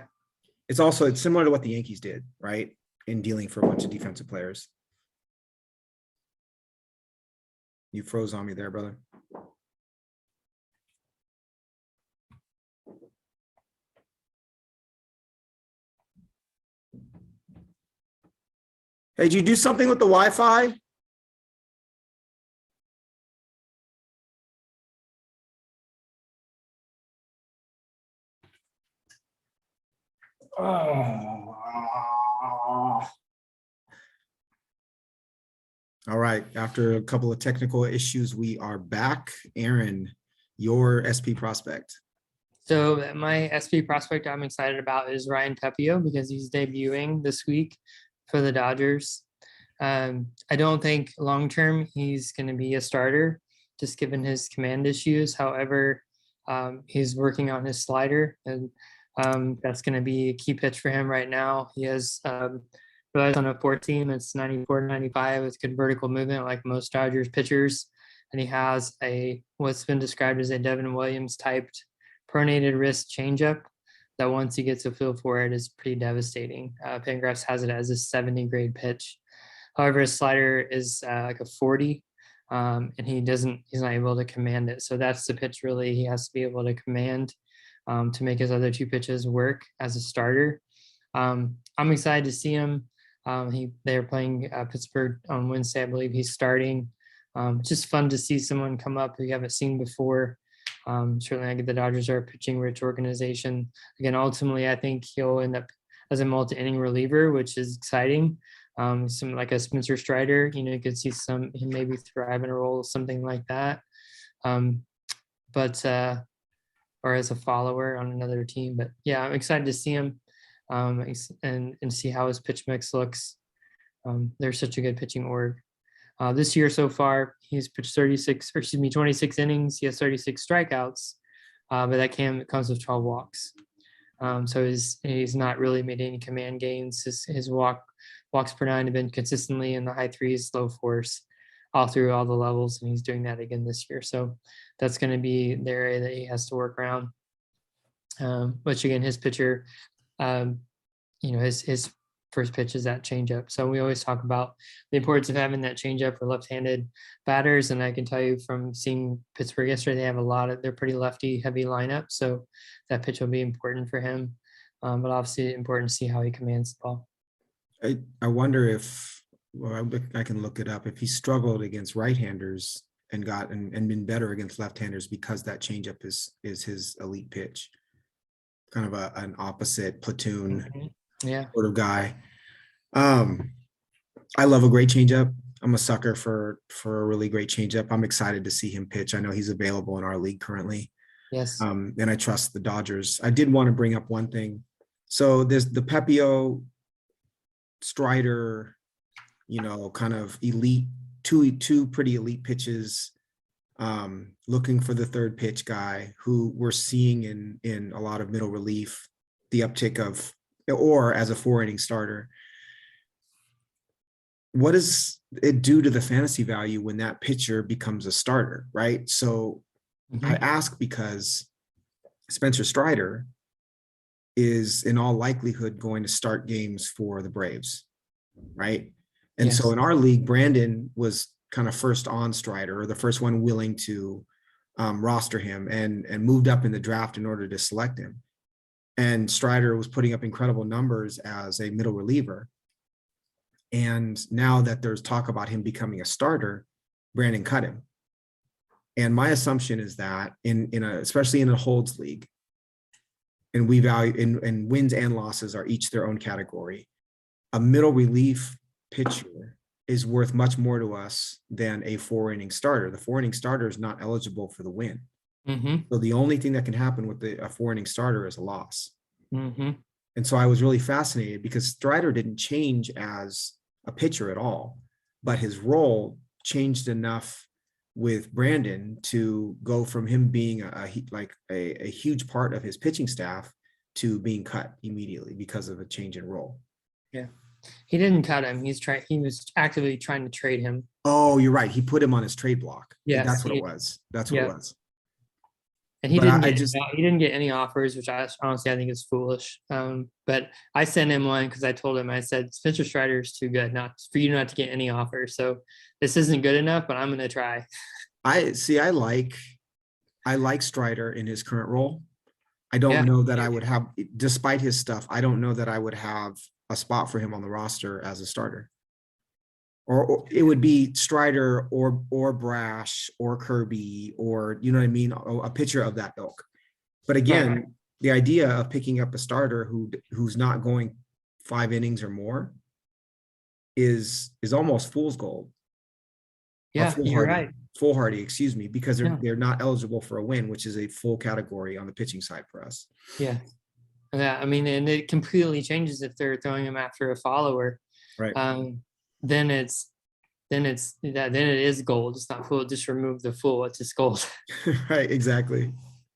It's similar to what the Yankees did, right? In dealing for a bunch of defensive players. You froze on me there, brother. Hey, did you do something with the Wi-Fi? Oh. All right. After a couple of technical issues, we are back. Aaron, your SP prospect. So my SP prospect I'm excited about is Ryan Pepio because he's debuting this week for the Dodgers. I don't think long-term he's going to be a starter, just given his command issues. However, he's working on his slider, and that's going to be a key pitch for him right now. He has relies on a 4-seam. It's 94, 95 with good vertical movement like most Dodgers pitchers. And he has what's been described as a Devin Williams typed pronated wrist changeup that once he gets a feel for it is pretty devastating. Fantrax has it as a 70 grade pitch. However, his slider is like a 40. and he's not able to command it. So that's the pitch really he has to be able to command to make his other two pitches work as a starter. I'm excited to see him. They're playing Pittsburgh on Wednesday. I believe he's starting. Just fun to see someone come up who you haven't seen before. Certainly, I get the Dodgers are a pitching-rich organization. Again, ultimately, I think he'll end up as a multi-inning reliever, which is exciting. Some like a Spencer Strider, you could see him maybe thrive in a role, something like that. Or as a follower on another team. But yeah, I'm excited to see him and see how his pitch mix looks. They're such a good pitching org. This year so far, he's pitched 26 innings. He has 36 strikeouts, but that comes with 12 walks. So he's not really made any command gains. His walks per nine have been consistently in the high threes, low fours, all through all the levels, and he's doing that again this year. So that's going to be the area that he has to work around. Which again, his pitcher, his first pitch is that changeup. So we always talk about the importance of having that changeup for left-handed batters. And I can tell you from seeing Pittsburgh yesterday, they have they're pretty lefty heavy lineup. So that pitch will be important for him. But obviously important to see how he commands the ball. I wonder if, I can look it up, if he struggled against right-handers and been better against left-handers because that changeup is his elite pitch. Kind of an opposite platoon sort of guy. I love a great changeup. I'm a sucker for a really great changeup. I'm excited to see him pitch. I know he's available in our league currently. Yes. And I trust the Dodgers. I did want to bring up one thing. So there's the Pepio Strider, kind of elite, two pretty elite pitches. Looking for the third pitch guy who we're seeing in a lot of middle relief, the uptick of, or as a 4-inning starter. What does it do to the fantasy value when that pitcher becomes a starter, right? So I ask because Spencer Strider is in all likelihood going to start games for the Braves, right? And so in our league, Brandon was kind of first on Strider, or the first one willing to roster him, and moved up in the draft in order to select him. And Strider was putting up incredible numbers as a middle reliever. And now that there's talk about him becoming a starter, Brandon cut him. And my assumption is that especially in a holds league, and we value and wins and losses are each their own category, a middle relief pitcher is worth much more to us than a 4-inning starter. The 4-inning starter is not eligible for the win. So the only thing that can happen with a 4-inning starter is a loss. And so I was really fascinated because Strider didn't change as a pitcher at all, but his role changed enough with Brandon to go from him being a huge part of his pitching staff to being cut immediately because of a change in role. Yeah. He didn't cut him. He was actively trying to trade him. Oh, you're right. He put him on his trade block. Yeah, that's what it was. That's what it was. And he didn't get any offers, which honestly I think is foolish. But I sent him one because I told him, I said, Spencer Strider is too good for you not to get any offers. So this isn't good enough, but I'm going to try. I like Strider in his current role. I don't know that I would have, despite his stuff, I don't know that I would have a spot for him on the roster as a starter. Or it would be Strider or Brash or Kirby, or, you know what I mean? A pitcher of that ilk. But again, the idea of picking up a starter who's not going 5 innings or more is almost fool's gold. Yeah, you're right. Foolhardy, excuse me, because they're not eligible for a win, which is a full category on the pitching side for us. Yeah. Yeah, I mean, and it completely changes if they're throwing him after a follower. Right. Then it is gold. It's not full. Just remove the full. It's just gold. Right. Exactly.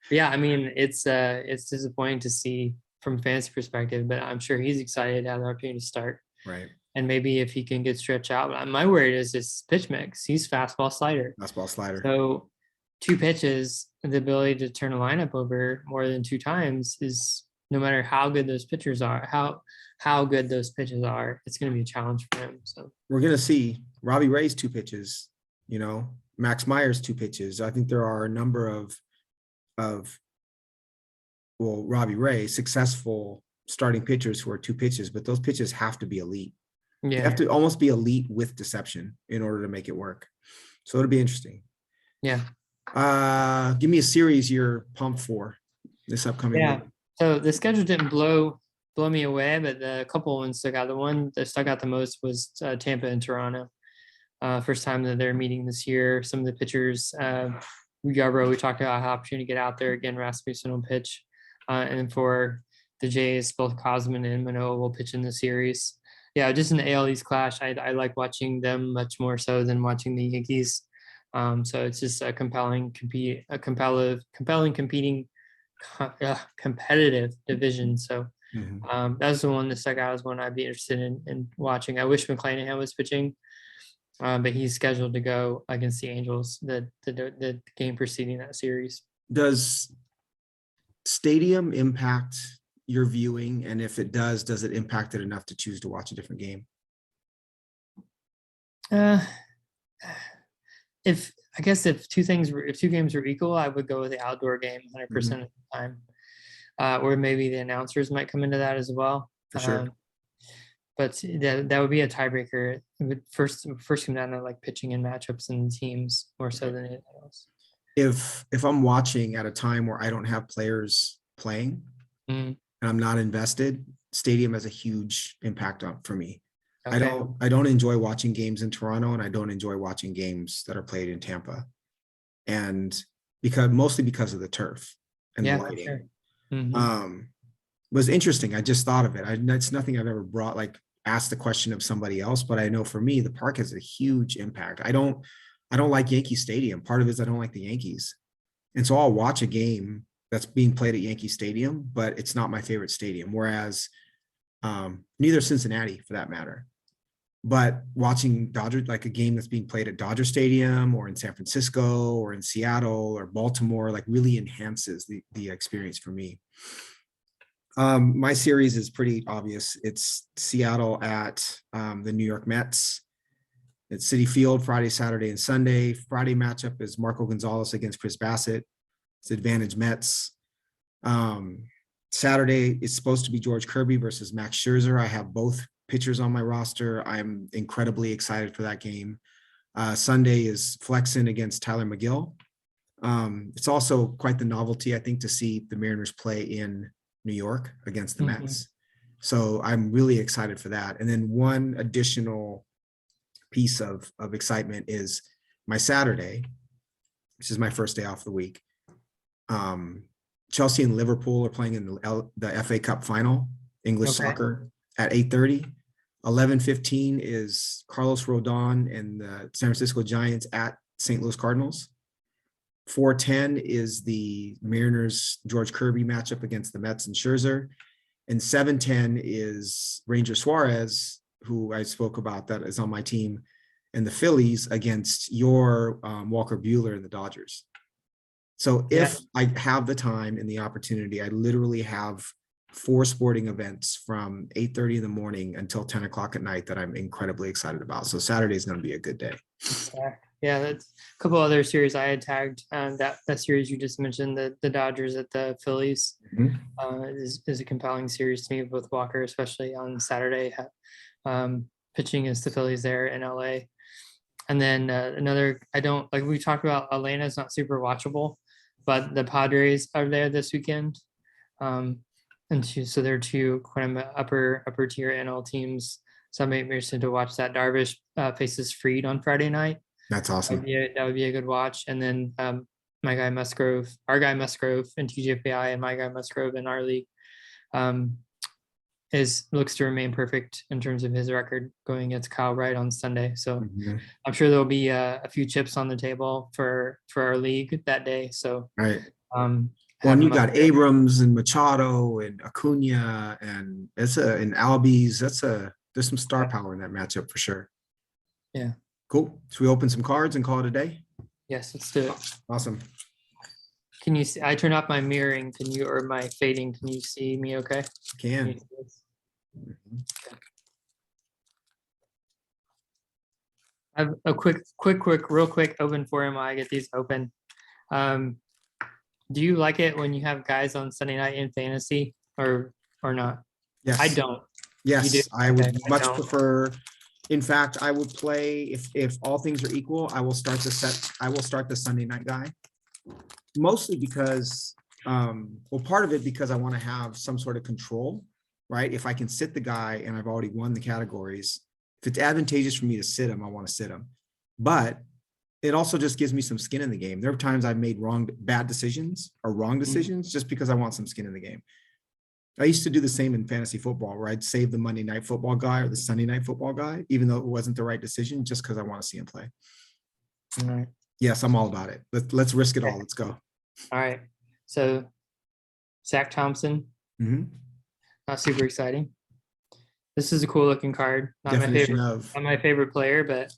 Yeah. I mean, it's disappointing to see from fantasy perspective, but I'm sure he's excited to have the opportunity to start. Right. And maybe if he can get stretched out, but my worry is his pitch mix. He's fastball slider. So 2 pitches, the ability to turn a lineup over more than 2 times is, no matter how good those pitchers are, how good those pitches are, it's going to be a challenge for him. So we're going to see Robbie Ray's 2 pitches, Max Myers 2 pitches. I think there are a number of well, Robbie Ray, successful starting pitchers who are 2 pitches, but those pitches have to be elite. They have to almost be elite with deception in order to make it work. So it'll be interesting. Yeah. Give me a series you're pumped for this upcoming week. So the schedule didn't blow me away, but a couple ones stuck out. The one that stuck out the most was Tampa and Toronto. First time that they're meeting this year. Some of the pitchers, Yarbrough, we talked about how opportunity to get out there again. Rasmussen will pitch, and for the Jays, both Cosman and Manoah will pitch in the series. Yeah, just an AL East clash. I like watching them much more so than watching the Yankees. So it's just a competitive division. So that's the one that stuck out as one I'd be interested in watching. I wish McClanahan was pitching, but he's scheduled to go against the Angels the game preceding that series. Does stadium impact your viewing? And if it does it impact it enough to choose to watch a different game? If two games were equal, I would go with the outdoor game 100% of the time. Or maybe the announcers might come into that as well. For sure. But that would be a tiebreaker. It would first come down to like pitching and matchups and teams more so than anything else. If I'm watching at a time where I don't have players playing and I'm not invested, stadium has a huge impact for me. Okay. I don't enjoy watching games in Toronto, and I don't enjoy watching games that are played in Tampa, and mostly because of the turf and the lighting. Sure. Was interesting. I just thought of it. That's nothing I've ever asked the question of somebody else, but I know for me, the park has a huge impact. I don't like Yankee Stadium. Part of it is I don't like the Yankees. And so I'll watch a game that's being played at Yankee Stadium, but it's not my favorite stadium. Whereas neither Cincinnati for that matter. But watching a game that's being played at Dodger Stadium or in San Francisco or in Seattle or Baltimore, really enhances the experience for me. My series is pretty obvious. It's Seattle at the New York Mets. It's Citi Field Friday, Saturday, and Sunday. Friday matchup is Marco Gonzalez against Chris Bassett. It's advantage Mets. Saturday is supposed to be George Kirby versus Max Scherzer. I have both pitchers on my roster. I'm incredibly excited for that game. Sunday is Flexen against Tyler McGill. It's also quite the novelty, I think, to see the Mariners play in New York against the Mets. So I'm really excited for that. And then one additional piece of excitement is my Saturday, which is my first day off the week. Chelsea and Liverpool are playing in the FA Cup final, English soccer, at 8:30. 11:15 is Carlos Rodon and the San Francisco Giants at St. Louis Cardinals. 4:10 is the Mariners George Kirby matchup against the Mets and Scherzer. And 7:10 is Ranger Suarez, who I spoke about, that is on my team, and the Phillies against your Walker Buehler and the Dodgers. So if I have the time and the opportunity, I literally have 4 sporting events from 8:30 in the morning until 10 o'clock at night that I'm incredibly excited about. So Saturday is going to be a good day. Yeah, that's a couple other series I had tagged. That series you just mentioned, the Dodgers at the Phillies, is a compelling series to me with Walker, especially on Saturday, pitching against the Phillies there in LA. And then another, we talked about, Atlanta is not super watchable, but the Padres are there this weekend. So they're 2 kind of upper tier NL teams. So I'm interested to watch that. Darvish faces Fried on Friday night. That's awesome. That would be a good watch. And then our guy Musgrove in TGFBI, and my guy Musgrove in our league looks to remain perfect in terms of his record going against Kyle Wright on Sunday. So I'm sure there'll be a few chips on the table for our league that day. So well, you got Abrams and Machado and Acuna and Albies. There's some star power in that matchup for sure. Yeah. Cool. Should we open some cards and call it a day? Yes, let's do it. Awesome. Can you see? I turn off my mirroring. Or my fading? Can you see me okay? Can. Okay. I have a real quick open for him while I get these open. Do you like it when you have guys on Sunday night in fantasy or not? Yes. I don't. Yes, You do? I would Okay, I much don't. prefer. In fact, I would play if all things are equal, I will start the set. I will start the Sunday night guy. Mostly because, well, part of it because I want to have some sort of control, right? If I can sit the guy and I've already won the categories, if it's advantageous for me to sit him, I want to sit him. But it also just gives me some skin in the game. There are times I've made bad decisions or wrong decisions just because I want some skin in the game. I used to do the same in fantasy football, where I'd save the Monday night football guy or the Sunday night football guy, even though it wasn't the right decision, just because I want to see him play. All right. Yes, I'm all about it. Let's risk it all. Let's go. All right. So Zach Thompson, not super exciting. This is a cool looking card. Not my favorite player, but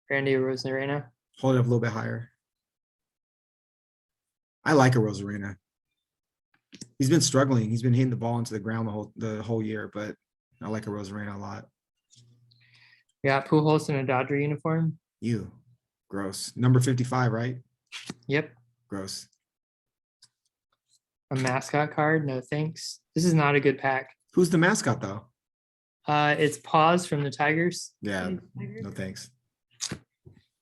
Randy Rosarena. Hold it up a little bit higher. I like a Rosarena. He's been struggling. He's been hitting the ball into the ground the whole year, but I like a Rosarena a lot. Yeah, Pujols in a Dodger uniform. You, gross. Number 55, right? Yep. Gross. A mascot card. No thanks. This is not a good pack. Who's the mascot though? It's Paws from the Tigers. Yeah. No thanks.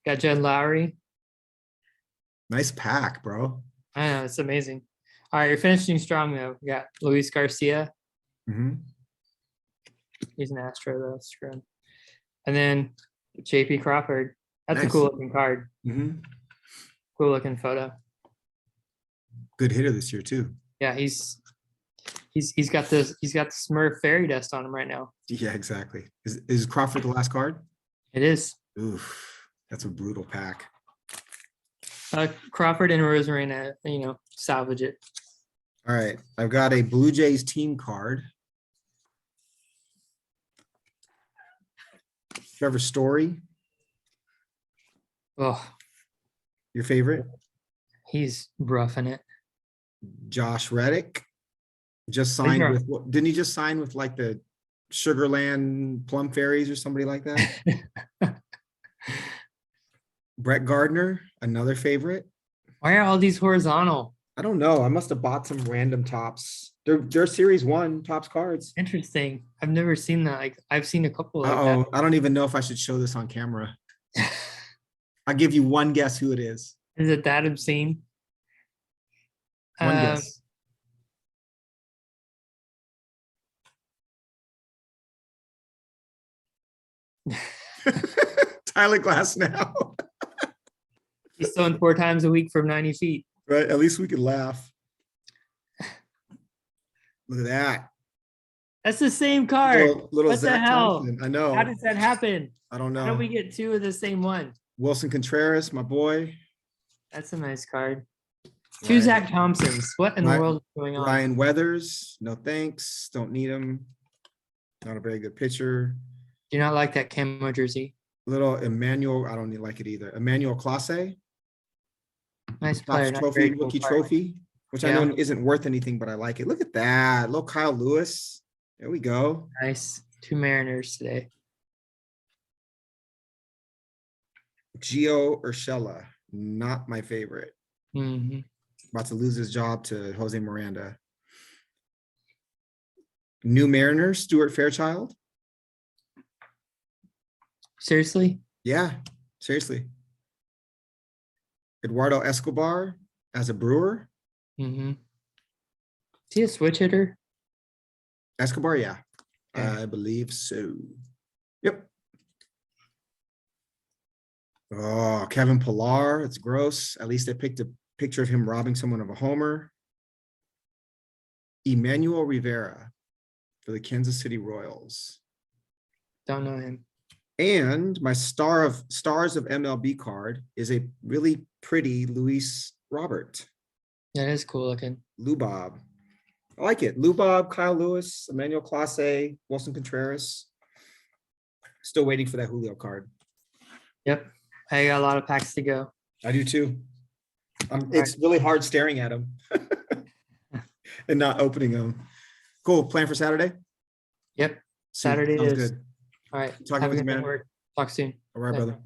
Got Jed Lowry. Nice pack, bro. I know, it's amazing. All right, you're finishing strong though. We got Luis Garcia. He's an Astro though. Screw him. And then JP Crawford. That's nice. A cool looking card. Cool looking photo. Good hitter this year too. Yeah, he's got the Smurf fairy dust on him right now. Yeah, exactly. Is Crawford the last card? It is. Oof, that's a brutal pack. Crawford and Rosarena, salvage it. All right, I've got a Blue Jays team card. Trevor Story. Oh, your favorite? He's roughing it. Josh Reddick just signed with what? Didn't he just sign with like the Sugarland Plum Fairies or somebody like that? Brett Gardner, another favorite. Why are all these horizontal? I don't know. I must have bought some random tops. They're Series 1 tops cards. Interesting. I've never seen that. Like I've seen a couple like that. I don't even know if I should show this on camera. I'll give you one guess who it is. Is it that obscene? One guess. Tyler Glass now. He's throwing 4 times a week from 90 feet. Right. At least we could laugh. Look at that. That's the same card. Little what Zach the hell? Thompson. I know. How does that happen? I don't know. How do we get 2 of the same one? Wilson Contreras, my boy. That's a nice card. 2 Zach Thompsons. What in the world is going on? Ryan Weathers. No thanks. Don't need him. Not a very good pitcher. Do you not like that camo jersey? Little Emmanuel. I don't like it either. Emmanuel Clase. Nice player. Trophy, rookie trophy, which I know isn't worth anything, but I like it. Look at that. Little Kyle Lewis. There we go. Nice. 2 Mariners today. Gio Urshela. Not my favorite. About to lose his job to Jose Miranda. New Mariners, Stuart Fairchild. Seriously? Yeah, seriously. Eduardo Escobar as a Brewer. Is he a switch hitter? Escobar, yeah. I believe so. Yep. Oh, Kevin Pillar. It's gross. At least I picked a picture of him robbing someone of a homer. Emmanuel Rivera for the Kansas City Royals. Don't know him. And my stars of MLB card is a really pretty Luis Robert. That is cool looking. Lou Bob. I like it. Lou Bob, Kyle Lewis, Emmanuel Clase, Wilson Contreras. Still waiting for that Julio card. Yep. I got a lot of packs to go. I do too. It's really hard staring at them and not opening them. Cool. Plan for Saturday? Yep. Saturday is. Good. All right. Talking with you, man. Talk soon. All right, Bye. brother.